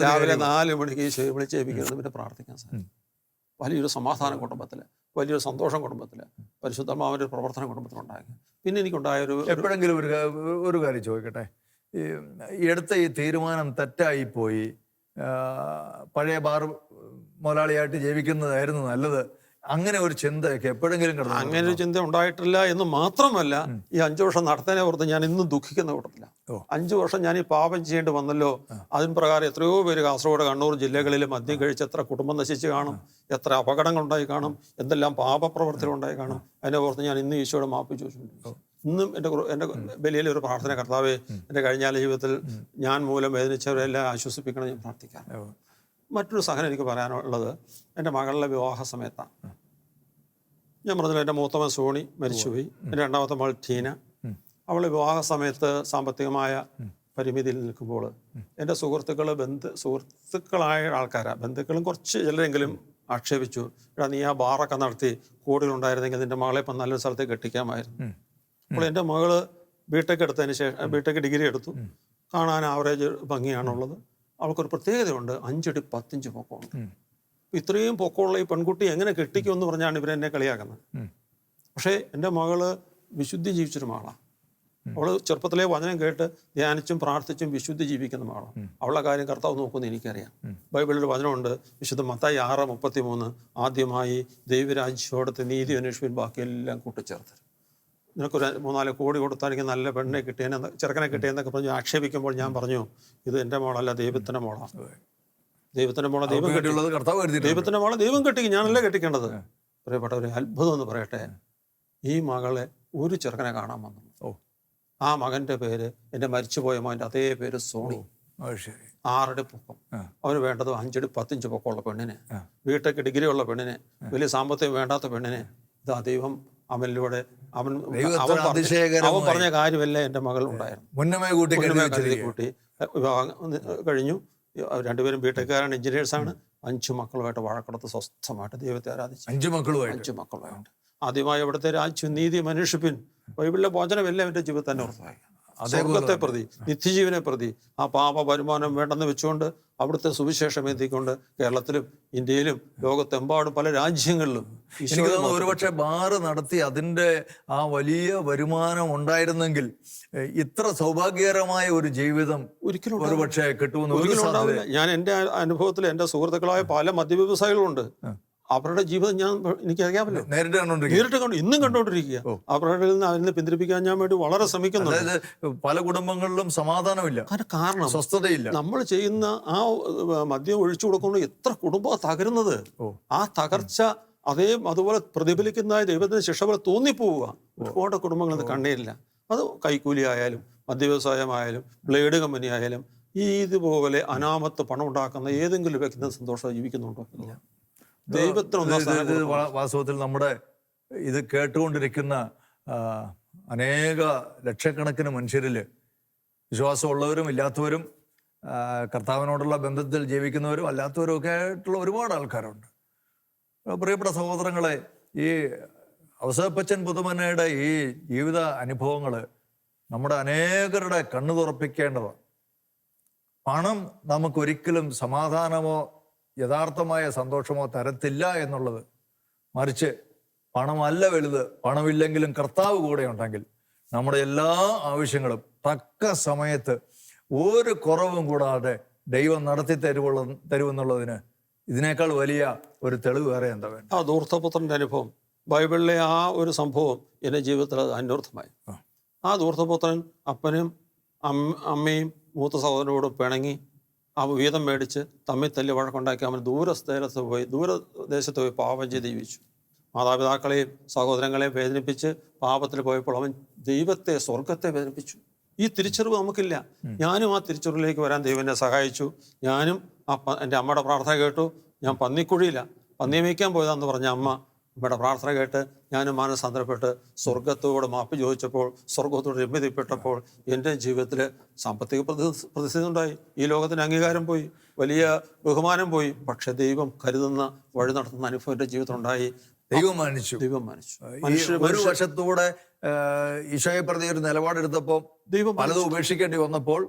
രാവിലെ 4 മണിക്ക് വിളിച്ചേപ്പിക്കുന്നത്, പിന്നെ പ്രാർത്ഥിക്കാൻ സാധിക്കും. വലിയൊരു സമാധാനം കുടുംബത്തിൽ, വലിയൊരു സന്തോഷം കുടുംബത്തിൽ, പരിശുദ്ധമാവിൻ്റെ ഒരു പ്രവർത്തനം കുടുംബത്തിലുണ്ടായി. പിന്നെ എനിക്കുണ്ടായൊരു എപ്പോഴെങ്കിലും ഒരു കാര്യം ചോദിക്കട്ടെ, ഈ അടുത്ത ഈ തീരുമാനം തെറ്റായിപ്പോയി, പഴയ ബാർ മുതലാളിയായിട്ട് ജീവിക്കുന്നതായിരുന്നു നല്ലത്, അങ്ങനെ ഒരു ചിന്തയൊക്കെ എപ്പോഴെങ്കിലും കിടന്നു? അങ്ങനെ ഒരു ചിന്ത ഉണ്ടായിട്ടില്ല എന്ന് മാത്രമല്ല, ഈ 5 വർഷം നടത്താനെ ഓർത്ത് ഞാൻ ഇന്നും ദുഃഖിക്കുന്ന കൂട്ടത്തില്ല. 5 വർഷം ഞാൻ ഈ പാപം ചെയ്യേണ്ടി വന്നല്ലോ. അതിന് പ്രകാരം എത്രയോ പേര് കാസർഗോഡ്, കണ്ണൂർ ജില്ലകളിൽ മദ്യം കഴിച്ച് എത്ര കുടുംബം നശിച്ച് കാണും, എത്ര അപകടങ്ങൾ ഉണ്ടായി കാണും, എന്തെല്ലാം പാപപ്രവർത്തനം ഉണ്ടായി കാണും. അതിനെ ഓർത്ത് ഞാൻ ഇന്ന് ഈശോയുടെ മാപ്പ് ചോദിച്ചിട്ടുണ്ട്. ഇന്നും എൻ്റെ ബലിയിലെ ഒരു പ്രാർത്ഥന, കർത്താവേ, എൻ്റെ കഴിഞ്ഞാല ജീവിതത്തിൽ ഞാൻ മൂലം വേദനിച്ചവരെല്ലാം ആശ്വസിപ്പിക്കണം ഞാൻ പ്രാർത്ഥിക്കാം. മറ്റൊരു സഹനം എനിക്ക് പറയാനുള്ളത് എൻ്റെ മകളുടെ വിവാഹ സമയത്താണ്. ഞാൻ പറഞ്ഞല്ലോ, എൻ്റെ മൂത്തമൻ സോണി മരിച്ചുപോയി. എൻ്റെ രണ്ടാമത്തെ മകൾ ടീന. അവൾ വിവാഹ സമയത്ത് സാമ്പത്തികമായ പരിമിതിയിൽ നിൽക്കുമ്പോൾ എൻ്റെ സുഹൃത്തുക്കളായ ആൾക്കാരാണ്, ബന്ധുക്കളും കുറച്ച് ചിലരെങ്കിലും ആക്ഷേപിച്ചു, എടാ നീ ആ ബാറൊക്കെ നടത്തി കൂടുതലുണ്ടായിരുന്നെങ്കിൽ നിൻ്റെ മകളെ ഇപ്പം നല്ലൊരു സ്ഥലത്തേക്ക് കെട്ടിക്കാമായിരുന്നു. അപ്പോൾ എൻ്റെ മകള് ബിടെക് എടുത്തതിന് ശേഷം, ബിടെക് ഡിഗ്രി എടുത്തു, കാണാൻ ആവറേജ് ഭംഗിയാണുള്ളത്. അവൾക്കൊരു പ്രത്യേകതയുണ്ട്, 5 അടി 10 ഇഞ്ച് പൊക്കമുണ്ട്. ഇത്രയും പൊക്കമുള്ള ഈ പെൺകുട്ടി എങ്ങനെ കെട്ടിക്കുമെന്ന് പറഞ്ഞാണ് ഇവരെന്നെ കളിയാക്കുന്നത്. പക്ഷേ എൻ്റെ മകള് വിശുദ്ധി ജീവിച്ചൊരു മകളാണ്. അവള് ചെറുപ്പത്തിലെ വചനം കേട്ട് ധ്യാനിച്ചും പ്രാർത്ഥിച്ചും വിശുദ്ധി ജീവിക്കുന്ന മകളാണ്. അവളുടെ കാര്യം കർത്താവ് നോക്കുമെന്ന് എനിക്കറിയാം. ബൈബിളിൽ വചനമുണ്ട്, വിശുദ്ധ മത്തായി 6:33, ആദ്യമായി ദൈവരാജ്യത്തോടത്തെ നീതി അന്വേഷിപ്പിൻ ബാക്കിയെല്ലാം കൂട്ടിച്ചേർത്ത്. നിനക്കൊരു 3-4 കോടി കൊടുത്താൽ എനിക്ക് നല്ല പെണ്ണിനെ കിട്ടിയെന്ന്, ചെറുക്കനെ കിട്ടിയെന്നൊക്കെ പറഞ്ഞു ആക്ഷേപിക്കുമ്പോൾ ഞാൻ പറഞ്ഞു, ഇത് എൻ്റെ മോളല്ല, ദൈവത്തിൻ്റെ മോളാണ്. ദൈവത്തിൻ്റെ മോളെ ദൈവം കെട്ടി, ദൈവത്തിൻ്റെ മോളെ ദൈവം കെട്ടി, ഞാനല്ല കെട്ടിക്കേണ്ടത്. പ്രിയപ്പെട്ട ഒരു അത്ഭുതം എന്ന് പറയട്ടെ, ഈ മകളെ ഒരു ചെറുക്കനെ കാണാൻ വന്നു. ആ മകൻ്റെ പേര് എൻ്റെ മരിച്ചുപോയ മകൻ്റെ അതേ പേര് സോണി. 6 അടി പൊക്കം. അവന് വേണ്ടത് 5 അടി 10 ഇഞ്ച് പൊക്കമുള്ള പെണ്ണിനെ, വീട്ടൊക്കെ ഡിഗ്രി ഉള്ള പെണ്ണിനെ, വലിയ സാമ്പത്തികം വേണ്ടാത്ത പെണ്ണിനെ. ഇതാ ദൈവം അവനിലൂടെ അവൻ പറഞ്ഞ കാര്യമല്ല എൻ്റെ മകൾ ഉണ്ടായിരുന്നു. മുന്നമേ കൂട്ടി വിവാഹം കഴിഞ്ഞു. രണ്ടുപേരും ബിടെക്കാരാണ്, എഞ്ചിനീയേഴ്സാണ്. 5 മക്കളുമായിട്ട് വാഴക്കടത്ത് സ്വസ്ഥമായിട്ട് ദൈവത്തെ ആരാധിച്ചു. 5 മക്കളുമായിട്ട് ആദ്യമായി അവിടുത്തെ രാജ്യം നീതി മനുഷ്യപ്പിൻ. ബൈബിളിലെ വചനമെല്ലാം എൻ്റെ ജീവിതത്തെ ഉറപ്പായി. സ്വർഗത്തെ പ്രതി, നിത്യജീവനെ പ്രതി ആ പാപ വരുമാനം വേണ്ടെന്ന് വെച്ചുകൊണ്ട് അവിടുത്തെ സുവിശേഷം എത്തിക്കൊണ്ട് കേരളത്തിലും ഇന്ത്യയിലും ലോകത്തെമ്പാടും പല രാജ്യങ്ങളിലും ഒരുപക്ഷെ ബാറ് നടത്തി അതിൻ്റെ ആ വലിയ വരുമാനം ഉണ്ടായിരുന്നെങ്കിൽ ഇത്ര സൗഭാഗ്യകരമായ ഒരു ജീവിതം ഒരിക്കലും ഒരുപക്ഷെ കിട്ടുമെന്ന്. ഞാൻ എൻ്റെ അനുഭവത്തിൽ എൻ്റെ സുഹൃത്തുക്കളായ പല മദ്യവ്യവസായികളുണ്ട്. അവരുടെ ജീവിതം എനിക്കറിയാമല്ലോ, നേരിട്ട് കണ്ടു, ഇന്നും കണ്ടുകൊണ്ടിരിക്കുക. അവരുടെ അതിനെ പിന്തിരിപ്പിക്കാൻ ഞാൻ വേണ്ടി വളരെ ശ്രമിക്കുന്നു. പല കുടുംബങ്ങളിലും സമാധാനമില്ല, കാരണം സ്വസ്ഥതയില്ല. നമ്മൾ ചെയ്യുന്ന ആ മദ്യം ഒഴിച്ചു കൊടുക്കുമ്പോൾ എത്ര കുടുംബം തകരുന്നത്. ആ തകർച്ച അതുപോലെ പ്രതിഫലിക്കുന്നതായ ദൈവത്തിന്റെ ശിക്ഷ പോലെ തോന്നിപ്പോവുക. ഒരുപാട് കുടുംബങ്ങളിൽ കണ്ണീരില്ല. അത് കൈക്കൂലി ആയാലും മദ്യവ്യവസായമായാലും ബ്ലേഡ് കമ്പനി ആയാലും ഇതുപോലെ അനാമത്ത് പണം ഉണ്ടാക്കുന്ന ഏതെങ്കിലും വ്യക്തി സന്തോഷമായി ജീവിക്കുന്നുണ്ടോ? ഇല്ല. വാസ്തവത്തിൽ നമ്മുടെ ഇത് കേട്ടുകൊണ്ടിരിക്കുന്ന അനേക ലക്ഷക്കണക്കിന് മനുഷ്യരില് വിശ്വാസമുള്ളവരും ഇല്ലാത്തവരും കർത്താവിനോടുള്ള ബന്ധത്തിൽ ജീവിക്കുന്നവരും അല്ലാത്തവരും ഒക്കെ ആയിട്ടുള്ള ഒരുപാട് ആൾക്കാരുണ്ട്. പ്രിയപ്പെട്ട സഹോദരങ്ങളെ, ഈ ഔസേപ്പച്ചൻ പുതുമനയുടെ ഈ ജീവിത അനുഭവങ്ങൾ നമ്മുടെ അനേകരുടെ കണ്ണു തുറപ്പിക്കേണ്ടതാണ്. പണം നമുക്കൊരിക്കലും സമാധാനമോ യഥാർത്ഥമായ സന്തോഷമോ തരത്തില്ല എന്നുള്ളത്, മറിച്ച് പണമല്ല വലുത്. പണമില്ലെങ്കിലും കർത്താവ് കൂടെ ഉണ്ടെങ്കിൽ നമ്മുടെ എല്ലാ ആവശ്യങ്ങളും തക്ക സമയത്ത് ഒരു കുറവും കൂടാതെ ദൈവം നടത്തി തരുമെന്നുള്ളതിന് ഇതിനേക്കാൾ വലിയ ഒരു തെളിവ് വേറെ എന്താ വേണ്ട? ആ ധൂർത്തപുത്രൻ്റെ അനുഭവം, ബൈബിളിലെ ആ ഒരു സംഭവം എൻ്റെ ജീവിതത്തിൽ അന്വർത്ഥമായി. ആ ധൂർത്തപുത്രൻ അപ്പനും അമ്മയും മൂത്ത സഹോദരനോടും പിണങ്ങി വീതം മേടിച്ച് തമ്മിൽ തല്ലി വഴക്കുണ്ടാക്കി അവൻ ദൂരദേശത്ത് പോയി പാപം ചെയ്ത് ജീവിച്ചു. മാതാപിതാക്കളെയും സഹോദരങ്ങളെയും വേദനിപ്പിച്ച് പാപത്തിൽ പോയപ്പോൾ അവൻ ദൈവത്തെ, സ്വർഗത്തെ വേദനിപ്പിച്ചു. ഈ തിരിച്ചറിവ് നമുക്കില്ല. ഞാനും ആ തിരിച്ചറിവിലേക്ക് വരാൻ ദൈവം എന്നെ സഹായിച്ചു. ഞാനും എൻ്റെ അമ്മയുടെ പ്രാർത്ഥന കേട്ടു. ഞാൻ പന്നി മേയ്ക്കാൻ പോയതാന്ന് പറഞ്ഞ അമ്മ ഇവിടെ പ്രാർത്ഥന കേട്ട് ഞാനും മാനസാന്തരപ്പെട്ട് സ്വർഗത്തോട് മാപ്പ് ചോദിച്ചപ്പോൾ, സ്വർഗത്തോട് രമ്യതപ്പെട്ടപ്പോൾ എൻ്റെ ജീവിതത്തിൽ സാമ്പത്തിക പ്രതിസന്ധി ഉണ്ടായി. ഈ ലോകത്തിന് അംഗീകാരം പോയി, വലിയ ബഹുമാനം പോയി. പക്ഷെ ദൈവം കരുതുന്ന വഴി നടത്തുന്ന അനുഭവം എൻ്റെ ജീവിതത്തിൽ ഉണ്ടായി. ദൈവം മാനിച്ചു. ഒരു വശത്തൂടെ ഈശോയെ പ്രതി ഒരു നിലപാടെടുത്തപ്പോൾ ദൈവം പലതും ഉപേക്ഷിക്കേണ്ടി വന്നപ്പോൾ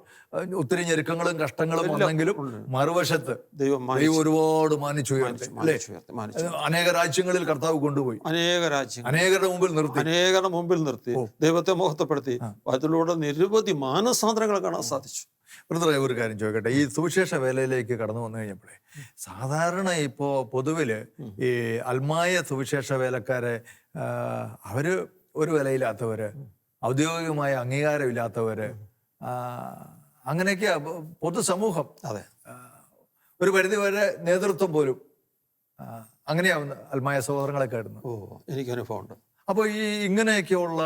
ഒത്തിരി ഞെരുക്കങ്ങളും കഷ്ടങ്ങളും വന്നെങ്കിലും മറുവശത്ത് ദൈവം ഒരുപാട് മാനിച്ചു ഉയർത്തി. അനേക രാജ്യങ്ങളിൽ കർത്താവ് കൊണ്ടുപോയി, അനേകരുടെ മുമ്പിൽ നിർത്തി ദൈവത്തെ മഹത്വപ്പെടുത്തി. അതിലൂടെ നിരവധി മാനസാന്തരങ്ങൾ കാണാൻ സാധിച്ചു. ബ്രദറെ, ഒരു കാര്യം ചോദിക്കട്ടെ, ഈ സുവിശേഷ വേലയിലേക്ക് കടന്നു വന്നു കഴിഞ്ഞപ്പോഴേ സാധാരണ ഇപ്പോ പൊതുവില് ഈ അൽമായ സുവിശേഷ വേലക്കാരെ അവര് ഒരു വിലയില്ലാത്തവര്, ഔദ്യോഗികമായ അംഗീകാരമില്ലാത്തവര്, അങ്ങനെയൊക്കെയാ പൊതുസമൂഹം. അതെ, ഒരു പരിധിവരെ നേതൃത്വം പോലും അങ്ങനെയാവുന്ന അൽമായ സഹോദരങ്ങളൊക്കെ ആയിരുന്നു. എനിക്ക് അനുഭവമുണ്ട്. അപ്പോൾ ഈ ഇങ്ങനെയൊക്കെയുള്ള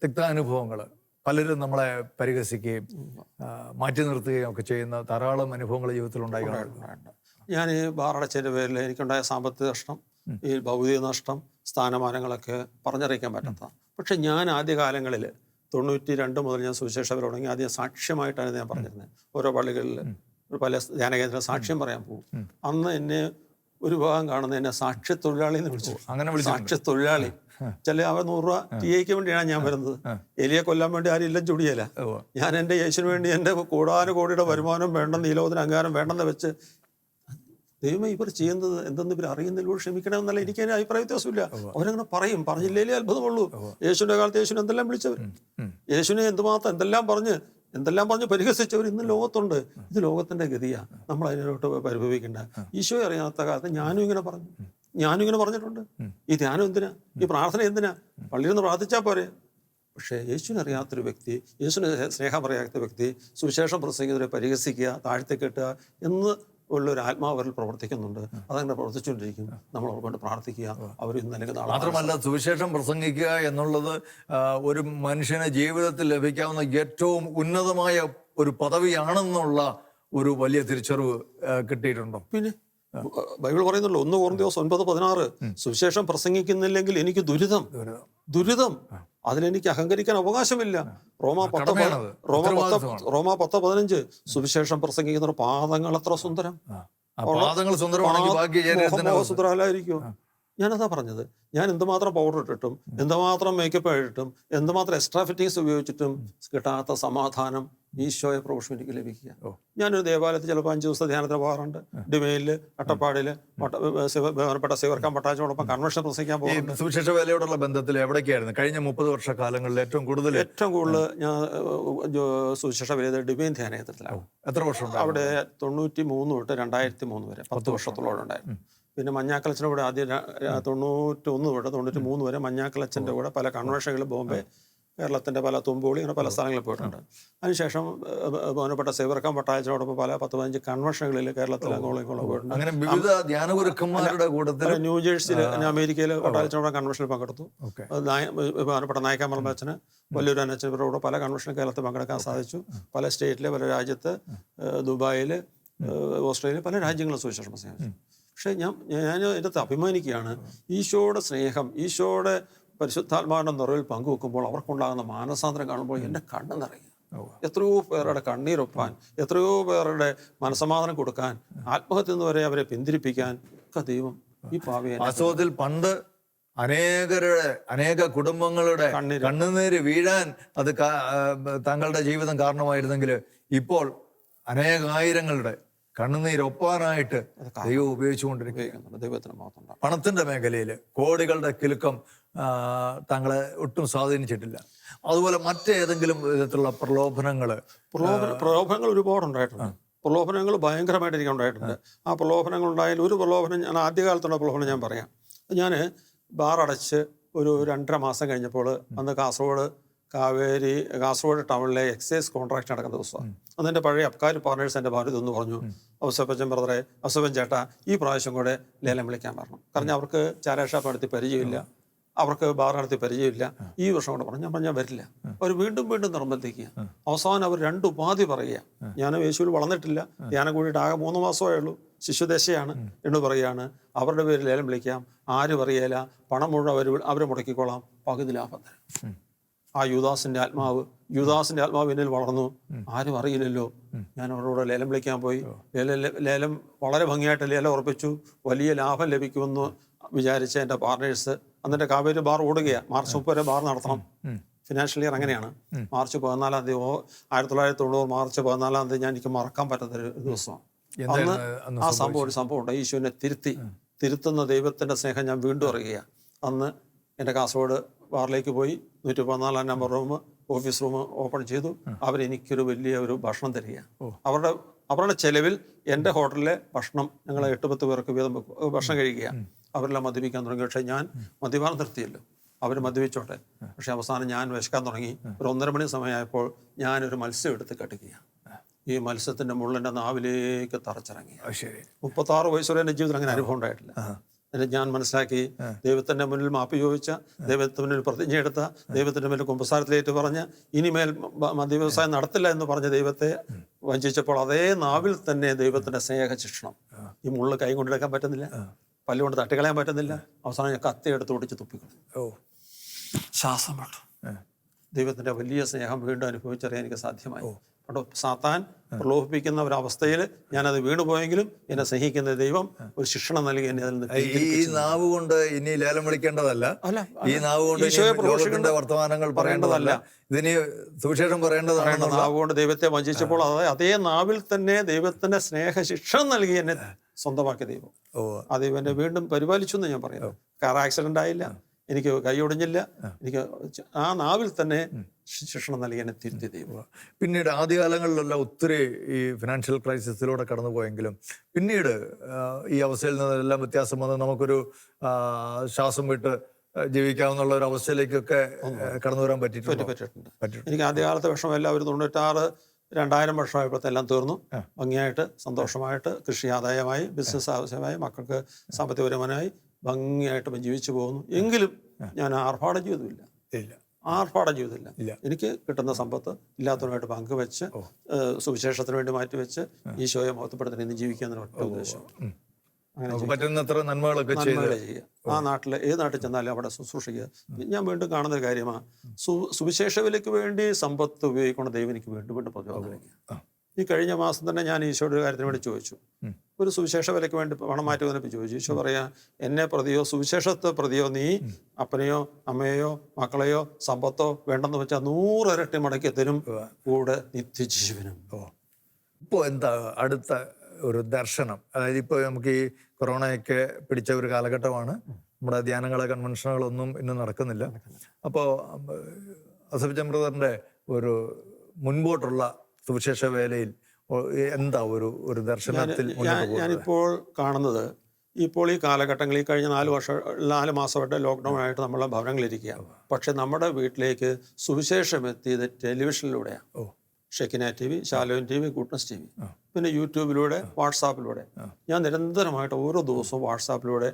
തിക്താനുഭവങ്ങൾ പലരും നമ്മളെ പരിഹസിക്കുകയും മാറ്റി നിർത്തുകയും ഒക്കെ ചെയ്യുന്ന ധാരാളം അനുഭവങ്ങൾ ജീവിതത്തിൽ ഉണ്ടായിട്ടുണ്ട്. ഞാൻ ഈ ബാറടച്ചതിൻ്റെ പേരിൽ എനിക്കുണ്ടായ സാമ്പത്തിക നഷ്ടം, ഈ ഭൗതിക നഷ്ടം, സ്ഥാനമാനങ്ങളൊക്കെ പറഞ്ഞറിയിക്കാൻ പറ്റാത്ത. പക്ഷെ ഞാൻ ആദ്യകാലങ്ങളിൽ 92 മുതൽ ഞാൻ സുവിശേഷ തുടങ്ങി. ആദ്യം സാക്ഷ്യമായിട്ടാണ് ഞാൻ പറഞ്ഞിരുന്നത്. ഓരോ പള്ളികളിൽ പല ധ്യാനകേന്ദ്രം സാക്ഷ്യം പറയാൻ പോകും. അന്ന് എന്നെ ഒരു ഭാഗം കാണുന്ന എന്നെ സാക്ഷ്യത്തൊഴിലാളി എന്ന് വിളിച്ചു. അങ്ങനെ സാക്ഷ്യത്തൊഴിലാളി ചില അവർ 100 രൂപ ടി ഐക്ക് വേണ്ടിയാണ് ഞാൻ വരുന്നത്. എലിയെ കൊല്ലാൻ വേണ്ടി ആരും ഇല്ലം ചുടിയല്ല. ഞാൻ എൻ്റെ യേശുവിന് വേണ്ടി എൻ്റെ കോടാനുകോടിയുടെ വരുമാനം വേണ്ടെന്ന്, ഈ ലോകത്തിന് അംഗീകാരം വേണ്ടെന്ന് വെച്ച്, ദൈവമേ ഇവർ ചെയ്യുന്നത് എന്തെന്ന് ഇവർ അറിയുന്നതിലൂടെ ക്ഷമിക്കണമെന്നല്ല. എനിക്ക് അതിന് അഭിപ്രായ വ്യത്യാസമില്ല. അവരങ്ങനെ പറയും, പറഞ്ഞില്ലേ അത്ഭുതമുള്ളൂ. യേശുവിൻ്റെ കാലത്ത് യേശുവിനെ എന്തെല്ലാം വിളിച്ചവർ, യേശുവിനെ എന്തെല്ലാം പറഞ്ഞ് പരിഹസിച്ചവർ ഇന്ന് ലോകത്തുണ്ട്. ഇത് ലോകത്തിന്റെ ഗതിയാ, നമ്മൾ അതിനോട്ട് പരിഭവിക്കേണ്ട. ഈശോയെ അറിയാത്ത കാലത്ത് ഞാനും ഇങ്ങനെ പറഞ്ഞിട്ടുണ്ട്. ഈ ധ്യാനം എന്തിനാ, ഈ പ്രാർത്ഥന എന്തിനാ, പള്ളിയിൽ നിന്ന് പ്രാർത്ഥിച്ചാൽ പോരെ. പക്ഷേ യേശുവിനെ അറിയാത്തൊരു വ്യക്തി, യേശുവിനെ സ്നേഹം അറിയാത്ത വ്യക്തി സുവിശേഷം പ്രസംഗിക്കുന്നവരെ പരിഹസിക്കുക, താഴ്ത്തി കെട്ടുക എന്ന് ഉള്ളൊരു ആത്മാവ് അവരിൽ പ്രവർത്തിക്കുന്നുണ്ട്. അതങ്ങനെ പ്രവർത്തിച്ചുകൊണ്ടിരിക്കും. നമ്മൾ അവർക്ക് പ്രാർത്ഥിക്കുക. അവർ ഇന്ന് അല്ലെങ്കിൽ നാളെ. മാത്രമല്ല, സുവിശേഷം പ്രസംഗിക്കുക എന്നുള്ളത് ഒരു മനുഷ്യന് ജീവിതത്തിൽ ലഭിക്കാവുന്ന ഏറ്റവും ഉന്നതമായ ഒരു പദവിയാണെന്നുള്ള ഒരു വലിയ തിരിച്ചറിവ് കിട്ടിയിട്ടുണ്ടോ? പിന്നെ ബൈബിൾ പറയുന്നുള്ളൂ, 1 കൊരിന്ത്യർ 9:16, സുവിശേഷം പ്രസംഗിക്കുന്നില്ലെങ്കിൽ എനിക്ക് ദുരിതം, അതിലെനിക്ക് അഹങ്കരിക്കാൻ അവകാശമില്ല. റോമ 10:15, സുവിശേഷം പ്രസംഗിക്കുന്നവർ പാദങ്ങൾ എത്ര സുന്ദരം, സുന്ദരമല്ലായിരിക്കും. ഞാനതാ പറഞ്ഞത്. ഞാൻ എന്തുമാത്രം പൗഡർ ഇട്ടിട്ടും, എന്തുമാത്രം മേക്കപ്പ് ഇട്ടിട്ടും, എന്തുമാത്രം എക്സ്ട്രാ ഫിറ്റിങ്സ് ഉപയോഗിച്ചിട്ടും കിട്ടാത്ത സമാധാനം ഈശോയെ പ്രൊഫഷൻ എനിക്ക് ലഭിക്കുക. ഞാനൊരു ദേവാലയത്തിൽ ചിലപ്പോൾ 5 ദിവസത്തെ ധ്യാനത്തിന് പോകാറുണ്ട്. ഡിമയില്, അട്ടപ്പാടില്, ബഹുമാനപ്പെട്ട സേവർക്കാൻ പട്ടാച്ചോടൊപ്പം കൺവെൻഷൻ പ്രസംഗിക്കാൻ പോകുന്നുണ്ട്. സുവിശേഷ വേലയോടുള്ള ബന്ധത്തിൽ എവിടേക്കായിരുന്നു കഴിഞ്ഞ 30 വർഷക്കാലങ്ങളിൽ ഏറ്റവും കൂടുതൽ ഞാൻ സുവിശേഷ വേല ഡിമൈൻ ധ്യാനത്തിലാണ്. എത്ര വർഷം? അവിടെ 93 തൊട്ട് 2003 വരെ 10 വർഷത്തോളം ഉണ്ടായിരുന്നു. പിന്നെ മഞ്ഞാക്കലച്ചൻ്റെ കൂടെ ആദ്യം 91 തൊട്ട് 93 വരെ മഞ്ഞാക്കലച്ചൻ്റെ കൂടെ പല കൺവെൻഷനുകൾ ബോംബെ, കേരളത്തിൻ്റെ പല തുമ്പോളി, അങ്ങനെ പല സ്ഥലങ്ങളിൽ പോയിട്ടുണ്ട്. അതിനുശേഷം ബഹുമാനപ്പെട്ട സേവർക്കാൻ പട്ടായച്ചനോടൊപ്പം പല 10-15 കൺവെൻഷനുകളിൽ കേരളത്തിൽ അങ്ങോളം പോയിട്ടുണ്ട്. ന്യൂജേഴ്സിയിൽ, അമേരിക്കയിൽ പട്ടായച്ചനോടെ കൺവെൻഷനിൽ പങ്കെടുത്തു. ബഹുമാനപ്പെട്ട നായിക്കാമർമ്മച്ചന്, വലിയൊരു അനച്ചനോട് പല കൺവെൻഷനും കേരളത്തിൽ പങ്കെടുക്കാൻ സാധിച്ചു. പല സ്റ്റേറ്റിലെ, പല രാജ്യത്ത്, ദുബായിൽ, ഓസ്ട്രേലിയ, പല രാജ്യങ്ങളും സുവിശേഷം പ്രസംഗിച്ചു. പക്ഷേ ഞാൻ ഇതിനകത്ത് അഭിമാനിക്കുകയാണ്. ഈശോയുടെ സ്നേഹം, ഈശോയുടെ പരിശുദ്ധാത്മാവിൻ്റെ നിറവിൽ പങ്കുവെക്കുമ്പോൾ അവർക്കുണ്ടാകുന്ന മാനസാന്തരം കാണുമ്പോൾ എൻ്റെ കണ്ണ് നിറയുക. എത്രയോ പേരുടെ കണ്ണീരൊപ്പാൻ, എത്രയോ പേരുടെ മനസമാധാനം കൊടുക്കാൻ, ആത്മഹത്യ എന്ന് വരെ അവരെ പിന്തിരിപ്പിക്കാൻ ഒക്കെ ദൈവം ഈ പാവയെ. വാസ്തവത്തിൽ പണ്ട് അനേക കുടുംബങ്ങളുടെ കണ്ണുനീര് വീഴാൻ അത് താങ്കളുടെ ജീവിതം കാരണമായിരുന്നെങ്കിൽ ഇപ്പോൾ അനേകായിരങ്ങളുടെ കണ്ണുനീരൊപ്പാനായിട്ട് ദൈവം ഉപയോഗിച്ചുകൊണ്ടിരിക്കുകയാണ്. ദൈവത്തിന് മാത്രം. പണത്തിന്റെ മേഖലയിൽ കോടികളുടെ കിലുക്കം താങ്കളെ ഒട്ടും സ്വാധീനിച്ചിട്ടില്ല. അതുപോലെ മറ്റേതെങ്കിലും വിധത്തിലുള്ള പ്രലോഭനങ്ങൾ ഒരുപാടുണ്ടായിട്ടുണ്ട്. പ്രലോഭനങ്ങൾ ഭയങ്കരമായിട്ട് എനിക്ക് ഉണ്ടായിട്ടുണ്ട്. ആ പ്രലോഭനങ്ങൾ ഉണ്ടായാലും ഒരു പ്രലോഭനം, ഞാൻ ആദ്യകാലത്തുള്ള പ്രലോഭനം ഞാൻ പറയാം. ഞാൻ ബാർ അടച്ച് ഒരു 2.5 മാസം കഴിഞ്ഞപ്പോൾ അന്ന് കാസർഗോഡ് ടൗണിലെ എക്സൈസ് കോൺട്രാക്ട് നടക്കുന്ന ദിവസമാണ്. അന്ന് എൻ്റെ പഴയ അബ്കാരി പാർട്ണേഴ്സ് എൻ്റെ ഭാര്യ ഇതൊന്ന് പറഞ്ഞു, ഔസപ്പച്ചൻ ബ്രദറെ, ഔസപ്പൻ ചേട്ടാ, ഈ പ്രാവശ്യം കൂടെ ലേലം വിളിക്കാൻ പറഞ്ഞു. കാരണം അവർക്ക് ചാരാ ഷാപ്പ് നടത്തി പരിചയമില്ല, അവർക്ക് ബാർ നടത്തി പരിചയമില്ല. ഈ വർഷം കൂടെ പറഞ്ഞു. ഞാൻ വരില്ല. അവർ വീണ്ടും നിർബന്ധിക്കുക. അവസാനം അവർ 2 ഉപാധി പറയുക. ഞാൻ യേശുവിൽ വളർന്നിട്ടില്ല, ധ്യാനം കൂടിയിട്ട് ആകെ 3 മാസമേ ഉള്ളൂ, ശിശുദശയാണ് എന്ന് പറയുകയാണ്. അവരുടെ പേര് ലേലം വിളിക്കാം, ആരും അറിയില്ല, പണം മുഴുവൻ അവർ മുടക്കിക്കോളാം, പകുതി ലാഭം തരാം. ആ യൂദാസിന്റെ ആത്മാവ് എന്നിൽ വളർന്നു, ആരും അറിയില്ലല്ലോ. ഞാൻ അവരോട് ലേലം വിളിക്കാൻ പോയി. ലേലം വളരെ ഭംഗിയായിട്ട് ലേലം ഉറപ്പിച്ചു. വലിയ ലാഭം ലഭിക്കുമെന്ന് വിചാരിച്ച എൻ്റെ പാർട്ട്നേഴ്സ്, അന്നെൻ്റെ കാവേരി ബാർ ഓടുകയാണ്. മാർച്ച് 30 വരെ ബാർ നടത്തണം. ഫിനാൻഷ്യൽ ഇയർ അങ്ങനെയാണ്. മാർച്ച് 14 തീയതി 1990 മാർച്ച് 14 തീയതി ഞാൻ എനിക്ക് മറക്കാൻ പറ്റാത്തൊരു ദിവസമാണ്. അന്ന് ആ സംഭവം ഉണ്ട്. ഈശോനെ തിരുത്തുന്ന ദൈവത്തിൻ്റെ സ്നേഹം ഞാൻ വീണ്ടും അറിയുകയാണ്. അന്ന് എൻ്റെ കാസർഗോഡ് ബാറിലേക്ക് പോയി 114 number room, office room open ചെയ്തു. അവരെനിക്കൊരു വലിയൊരു ഭക്ഷണം തരിക. അവരുടെ ചെലവിൽ എൻ്റെ ഹോട്ടലിലെ ഭക്ഷണം ഞങ്ങൾ 8-10 പേർക്ക് വീതം ഭക്ഷണം കഴിക്കുക. അവരെല്ലാം മദ്യപിക്കാൻ തുടങ്ങി. പക്ഷേ ഞാൻ മദ്യപാനം നിർത്തിയല്ലോ, അവർ മദ്യപിച്ചോട്ടെ. പക്ഷെ അവസാനം ഞാൻ വിശക്കാൻ തുടങ്ങി. ഒരു 1:30 മണി സമയമായപ്പോൾ ഞാനൊരു മത്സ്യം എടുത്ത് കടിക്കുക. ഈ മത്സ്യത്തിൻ്റെ മുള്ളെൻ്റെ നാവിലേക്ക് തറച്ചിറങ്ങി. 36 വയസ്സ് വരെ എൻ്റെ ജീവിതത്തിൽ അങ്ങനെ അനുഭവം ഉണ്ടായിട്ടില്ല. എന്നിട്ട് ഞാൻ മനസ്സിലാക്കി, ദൈവത്തിൻ്റെ മുന്നിൽ മാപ്പ് ചോദിച്ച, ദൈവത്തിന് മുന്നിൽ പ്രതിജ്ഞ എടുത്ത, ദൈവത്തിൻ്റെ മുന്നിൽ കുമ്പസാരത്തിലേറ്റ് പറഞ്ഞ് ഇനിമേൽ മദ്യവ്യവസായം നടത്തില്ല എന്ന് പറഞ്ഞ ദൈവത്തെ വഞ്ചിച്ചപ്പോൾ അതേ നാവിൽ തന്നെ ദൈവത്തിൻ്റെ സ്നേഹ ശിക്ഷണം. ഈ മുള്ള് കൈ കൊണ്ടെടുക്കാൻ പറ്റുന്നില്ല, പല്ലുകൊണ്ട് തട്ടിക്കളയാൻ പറ്റുന്നില്ല. അവസാനം ഞാൻ കത്തി എടുത്ത് ഒടിച്ച് തുപ്പിക്കളഞ്ഞു. ശ്വാസം വിട്ടു. ദൈവത്തിൻ്റെ വലിയ സ്നേഹം വീണ്ടും അനുഭവിച്ചറിയാൻ എനിക്ക് സാധ്യമായി. കേട്ടോ. സാത്താൻ പ്രലോഭിപ്പിക്കുന്ന ഒരവസ്ഥയിൽ ഞാനത് വീണുപോയെങ്കിലും എന്നെ സ്നേഹിക്കുന്ന ദൈവം ഒരു ശിക്ഷണം നൽകി എന്നെ അതിൽ നിന്ന് ഈ നാവ് കൊണ്ട് ഇനി ലേലം വിളിക്കേണ്ടതല്ല. അല്ല, ഈ നാവ് കൊണ്ട് ഈശോയെ ഇനി ലോകത്തിന്റെ വർത്തമാനങ്ങൾ പറയേണ്ടതല്ല. ഇതിന് സുവിശേഷം പറയേണ്ടതാണ്. നാവ് കൊണ്ട് ദൈവത്തെ വഞ്ചിച്ചപ്പോൾ അതേ നാവിൽ തന്നെ ദൈവത്തിന്റെ സ്നേഹ ശിക്ഷണം നൽകി എന്നെ സ്വന്തമാക്കിയ ദൈവം. ആ ദൈവം എന്നെ വീണ്ടും പരിപാലിച്ചു എന്ന് ഞാൻ പറയുന്നു. കാർ ആക്സിഡന്റ് ആയില്ല, എനിക്ക് കൈയൊടിഞ്ഞില്ല, എനിക്ക് ആ നാവിൽ തന്നെ ശിക്ഷണം നൽകി എന്നെ തിരുത്തി ദൈവം. പിന്നീട് ആദ്യകാലങ്ങളിലെല്ലാം ഒത്തിരി ഈ ഫിനാൻഷ്യൽ ക്രൈസിസിലൂടെ കടന്നു പോയെങ്കിലും പിന്നീട് ഈ അവസ്ഥയിൽ നിന്നെല്ലാം വ്യത്യാസം വന്ന് നമുക്കൊരു ശ്വാസം വിട്ട് ജീവിക്കാവുന്ന ഒരു അവസ്ഥയിലേക്കൊക്കെ കടന്നു വരാൻ പറ്റിയിട്ടുണ്ട്. എനിക്ക് ആദ്യകാലത്തെ വിഷമം ഒരു 96-2000 വർഷമായപ്പോഴത്തെല്ലാം തീർന്നു. ഭംഗിയായിട്ട് സന്തോഷമായിട്ട് കൃഷി ആദായമായി, ബിസിനസ് ആവശ്യമായി, മക്കൾക്ക് സാമ്പത്തിക വരുമാനമായി ഭംഗിയായിട്ട് ജീവിച്ചു പോകുന്നു. എങ്കിലും ഞാൻ ആർഭാട ജീവിതമില്ല. എനിക്ക് കിട്ടുന്ന സമ്പത്ത് ഇല്ലാത്തവരുമായിട്ട് പങ്കുവെച്ച് സുവിശേഷത്തിന് വേണ്ടി മാറ്റിവെച്ച് ഈശോയെ മഹത്വപ്പെടുത്താൻ ഇന്ന് ജീവിക്കാൻ ഒറ്റ ഉദ്ദേശം. പറ്റുന്നത്ര നന്മകളൊക്കെ ചെയ്യുക. ആ നാട്ടിൽ ഏത് നാട്ടിൽ ചെന്നാലും അവിടെ ശുശ്രൂഷിക്കുക. ഞാൻ വീണ്ടും കാണുന്ന ഒരു കാര്യമാണ്, സുവിശേഷ വിലയ്ക്ക് വേണ്ടി സമ്പത്ത് ഉപയോഗിക്കുന്ന ദൈവം എനിക്ക് വീണ്ടും വീണ്ടും പ്രചോദനം. ഈ കഴിഞ്ഞ മാസം തന്നെ ഞാൻ ഈശോയുടെ ഒരു കാര്യത്തിന് വേണ്ടി ചോദിച്ചു. ഒരു സുവിശേഷ വിലയ്ക്ക് വേണ്ടി പണം മാറ്റി വന്നപ്പോൾ ചോദിച്ചു. ഈശോ പറയാ, എന്നെ പ്രതിയോ സുവിശേഷത്തെ പ്രതിയോ നീ അപ്പനെയോ അമ്മയെയോ മക്കളെയോ സമ്പത്തോ വേണ്ടെന്ന് വെച്ചാൽ 100 ഇരട്ടി മടക്കി തരും, കൂടെ നിത്യജീവനും. ഇപ്പോൾ എന്താ അടുത്ത ഒരു ദർശനം? അതായത് ഇപ്പോൾ നമുക്ക് ഈ കൊറോണയൊക്കെ പിടിച്ച ഒരു കാലഘട്ടമാണ്. നമ്മുടെ ധ്യാനങ്ങളോ കൺവെൻഷനുകളോ ഒന്നും ഇന്ന് നടക്കുന്നില്ല. അപ്പോൾ അസഫിച്ചമ്പ്രദറിൻ്റെ ഒരു മുൻപോട്ടുള്ള സുവിശേഷ വേലയിൽ എന്താ ഒരു ദർശനത്തിൽ? ഞാനിപ്പോൾ കാണുന്നത്, ഇപ്പോൾ ഈ കാലഘട്ടങ്ങളിൽ കഴിഞ്ഞ 4 മാസമായിട്ട് ലോക്ക്ഡൗൺ ആയിട്ട് നമ്മളെ ഭവനങ്ങളിലിരിക്കുക. പക്ഷെ നമ്മുടെ വീട്ടിലേക്ക് സുവിശേഷം എത്തിയത് ടെലിവിഷനിലൂടെയാണ്. Shekinah TV, Shalom TV, goodness TV, പിന്നെ യൂട്യൂബിലൂടെ, വാട്സാപ്പിലൂടെ. ഞാൻ നിരന്തരമായിട്ട് ഓരോ ദിവസവും വാട്സാപ്പിലൂടെ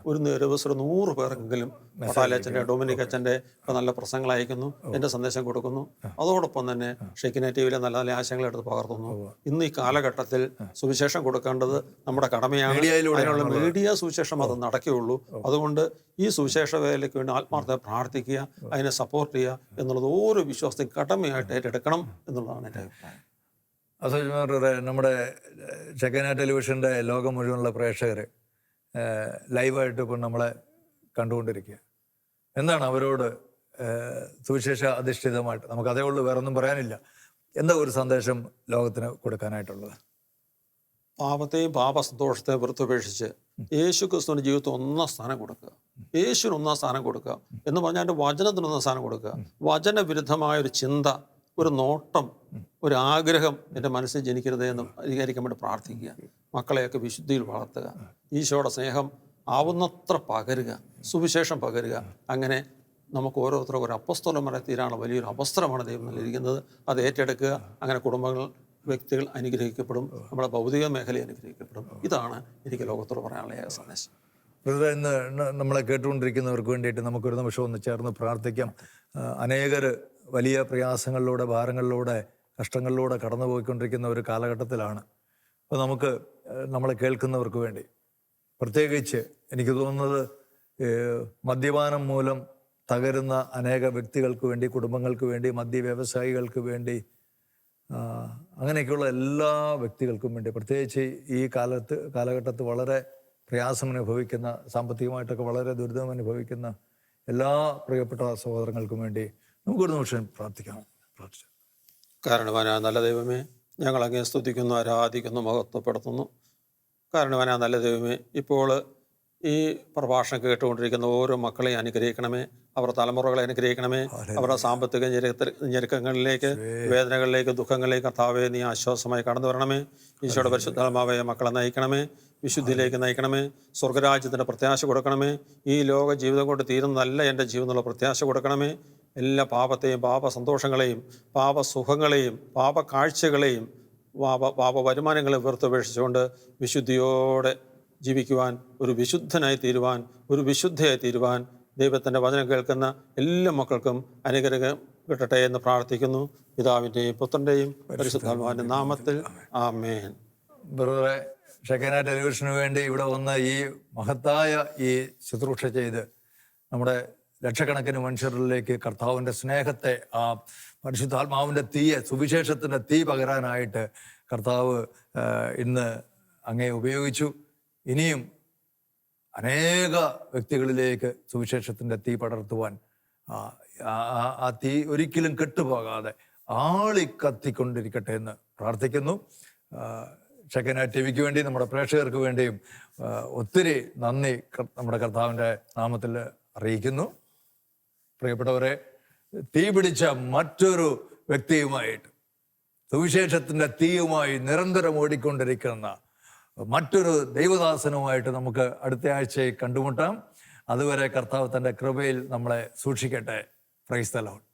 ഒരു ദിവസം 100 പേർക്കെങ്കിലും മട്ടാലച്ചൻ്റെ, ഡൊമിനിക് അച്ഛൻ്റെ നല്ല പ്രസംഗങ്ങൾ അയക്കുന്നു, എൻ്റെ സന്ദേശം കൊടുക്കുന്നു. അതോടൊപ്പം തന്നെ ഷെക്കിന TVയിലെ നല്ല നല്ല ആശയങ്ങൾ എടുത്ത് പകർത്തുന്നു. ഇന്ന് ഈ കാലഘട്ടത്തിൽ സുവിശേഷം കൊടുക്കേണ്ടത് നമ്മുടെ കടമയാണ്. അതിനുള്ള മീഡിയ സുവിശേഷം അത് നടക്കുകയുള്ളൂ. അതുകൊണ്ട് ഈ സുവിശേഷ വേലയ്ക്ക് വേണ്ടി ആത്മാർത്ഥത പ്രാർത്ഥിക്കുക, അതിനെ സപ്പോർട്ട് ചെയ്യുക എന്നുള്ളത് ഓരോ വിശ്വാസത്തെയും കടമയായിട്ട് ഏറ്റെടുക്കണം എന്നുള്ളതാണ് എൻ്റെ അഭിപ്രായം. നമ്മുടെ ഷെക്കിന ടെലിവിഷൻ്റെ ലോകം മുഴുവനുള്ള പ്രേക്ഷകർ ലൈവായിട്ട് ഇപ്പോൾ നമ്മളെ കണ്ടുകൊണ്ടിരിക്കുക. എന്താണ് അവരോട് സുവിശേഷ അധിഷ്ഠിതമായിട്ട്, നമുക്ക് അതേ ഉള്ളൂ, വേറൊന്നും പറയാനില്ല, എന്താ ഒരു സന്ദേശം ലോകത്തിന് കൊടുക്കാനായിട്ടുള്ളത്? പാപത്തെയും പാപസന്തോഷത്തെയും വെറുത്തുപേക്ഷിച്ച് യേശു ക്രിസ്തുവിൻ്റെ ജീവിതത്തിൽ 1 സ്ഥാനം കൊടുക്കുക. യേശുവിന് 1 സ്ഥാനം കൊടുക്കുക എന്ന് പറഞ്ഞാൽ എൻ്റെ വചനത്തിന് 1 സ്ഥാനം കൊടുക്കുക. വചനവിരുദ്ധമായ ഒരു ചിന്ത, ഒരു നോട്ടം, ഒരു ആഗ്രഹം എൻ്റെ മനസ്സിൽ ജനിക്കരുത് എന്ന് പരിഹരിക്കാൻ വേണ്ടി പ്രാർത്ഥിക്കുക. മക്കളെയൊക്കെ വിശുദ്ധിയിൽ വളർത്തുക. ഈശോയുടെ സ്നേഹം ആവുന്നത്ര പകരുക, സുവിശേഷം പകരുക. അങ്ങനെ നമുക്ക് ഓരോരുത്തർക്കും ഒരു അപ്പസ്തോലന്മാരെ തീരാനുള്ള വലിയൊരു അവസരമാണ് ദൈവം നൽകിയിരിക്കുന്നത്. അത് ഏറ്റെടുക്കുക. അങ്ങനെ കുടുംബങ്ങൾ, വ്യക്തികൾ അനുഗ്രഹിക്കപ്പെടും, നമ്മുടെ ഭൗതിക മേഖല അനുഗ്രഹിക്കപ്പെടും. ഇതാണ് എനിക്ക് ലോകത്തോട് പറയാനുള്ള ഏക സന്ദേശം. ഇന്ന് നമ്മളെ കേട്ടുകൊണ്ടിരിക്കുന്നവർക്ക് വേണ്ടിയിട്ട് നമുക്കൊരു നിമിഷം ഒന്ന് ചേർന്ന് പ്രാർത്ഥിക്കാം. അനേകർ വലിയ പ്രയാസങ്ങളിലൂടെ, ഭാരങ്ങളിലൂടെ, കഷ്ടങ്ങളിലൂടെ കടന്നു പോയിക്കൊണ്ടിരിക്കുന്ന ഒരു കാലഘട്ടത്തിലാണ്. അപ്പോൾ നമുക്ക് നമ്മളെ കേൾക്കുന്നവർക്ക് വേണ്ടി പ്രത്യേകിച്ച് എനിക്ക് തോന്നുന്നത് മദ്യപാനം മൂലം തകരുന്ന അനേക വ്യക്തികൾക്ക് വേണ്ടി, കുടുംബങ്ങൾക്ക് വേണ്ടി, മദ്യ വ്യവസായികൾക്ക് വേണ്ടി, അങ്ങനെയൊക്കെയുള്ള എല്ലാ വ്യക്തികൾക്കും വേണ്ടി, പ്രത്യേകിച്ച് ഈ കാലഘട്ടത്ത് വളരെ പ്രയാസം അനുഭവിക്കുന്ന, സാമ്പത്തികമായിട്ടൊക്കെ വളരെ ദുരിതം അനുഭവിക്കുന്ന എല്ലാ പ്രിയപ്പെട്ട സഹോദരങ്ങൾക്കും വേണ്ടി നമുക്കൊരു നിമിഷം പ്രാർത്ഥിക്കാം. കാരണവാനായ നല്ല ദൈവമേ, ഞങ്ങൾ അങ്ങേ സ്തുതിക്കുന്നു, ആരാധിക്കുന്നു, മഹത്വപ്പെടുത്തുന്നു. കാരണവാനായ നല്ല ദൈവമേ, ഇപ്പോൾ ഈ പ്രഭാഷണം കേട്ടുകൊണ്ടിരിക്കുന്ന ഓരോ മക്കളെയും അനുഗ്രഹിക്കണമേ. അവരുടെ തലമുറകളെ അനുഗ്രഹിക്കണമേ. അവരുടെ സാമ്പത്തിക ഞെരുക്കങ്ങളിലേക്ക്, വേദനകളിലേക്ക്, ദുഃഖങ്ങളിലേക്ക് കർത്താവേ നീ ആശ്വാസമായി കടന്നു വരണമേ. ഈശോയുടെ പരിശുദ്ധാത്മാവേ മക്കളെ നയിക്കണമേ, വിശുദ്ധിയിലേക്ക് നയിക്കണമേ. സ്വർഗരാജ്യത്തിൻ്റെ പ്രത്യാശ കൊടുക്കണമേ. ഈ ലോക ജീവിതം കൊണ്ട് തീരുന്നതല്ല എൻ്റെ ജീവിതം എന്നുള്ള പ്രത്യാശ കൊടുക്കണമേ. എല്ലാ പാപത്തെയും, പാപ സന്തോഷങ്ങളെയും, പാപസുഖങ്ങളെയും, പാപ കാഴ്ചകളെയും, പാപ വരുമാനങ്ങളെയും വെറുത്തുപേക്ഷിച്ചുകൊണ്ട് വിശുദ്ധിയോടെ ജീവിക്കുവാൻ, ഒരു വിശുദ്ധനായി തീരുവാൻ, ഒരു വിശുദ്ധയായി തീരുവാൻ ദൈവത്തിൻ്റെ വചനം കേൾക്കുന്ന എല്ലാ മക്കൾക്കും അനുഗ്രഹം കിട്ടട്ടെ എന്ന് പ്രാർത്ഥിക്കുന്നു. പിതാവിൻ്റെയും പുത്രൻ്റെയും പരിശുദ്ധാത്മാവിൻ്റെ നാമത്തിൽ ആമേൻ. ബ്രദറെ, ഷെക്കിന ടെലിവിഷന് വേണ്ടി ഇവിടെ വന്ന് ഈ മഹത്തായ ഈ ശുശ്രൂഷ ചെയ്ത് നമ്മുടെ ലക്ഷക്കണക്കിന് മനുഷ്യരിലേക്ക് കർത്താവിൻ്റെ സ്നേഹത്തെ, ആ പരിശുദ്ധാത്മാവിൻ്റെ തീയെ, സുവിശേഷത്തിൻ്റെ തീ പകരാനായിട്ട് കർത്താവ് ഇന്ന് അങ്ങേ ഉപയോഗിച്ചു. ഇനിയും അനേക വ്യക്തികളിലേക്ക് സുവിശേഷത്തിൻ്റെ തീ പടർത്തുവാൻ ആ തീ ഒരിക്കലും കെട്ടുപോകാതെ ആളിക്കത്തിക്കൊണ്ടിരിക്കട്ടെ എന്ന് പ്രാർത്ഥിക്കുന്നു. ഷെക്കന ടിവിക്ക് വേണ്ടി, നമ്മുടെ പ്രേക്ഷകർക്ക് വേണ്ടിയും ഒത്തിരി നന്ദി നമ്മുടെ കർത്താവിൻ്റെ നാമത്തിൽ അറിയിക്കുന്നു. പ്രിയപ്പെട്ടവരെ, തീ പിടിച്ച മറ്റൊരു വ്യക്തിയുമായിട്ട്, സുവിശേഷത്തിൻ്റെ തീയുമായി നിരന്തരം ഓടിക്കൊണ്ടിരിക്കുന്ന മറ്റൊരു ദൈവദാസനുമായിട്ട് നമുക്ക് അടുത്ത ആഴ്ചയിൽ കണ്ടുമുട്ടാം. അതുവരെ കർത്താവ് തൻ്റെ കൃപയിൽ നമ്മളെ സൂക്ഷിക്കട്ടെ. Praise the Lord.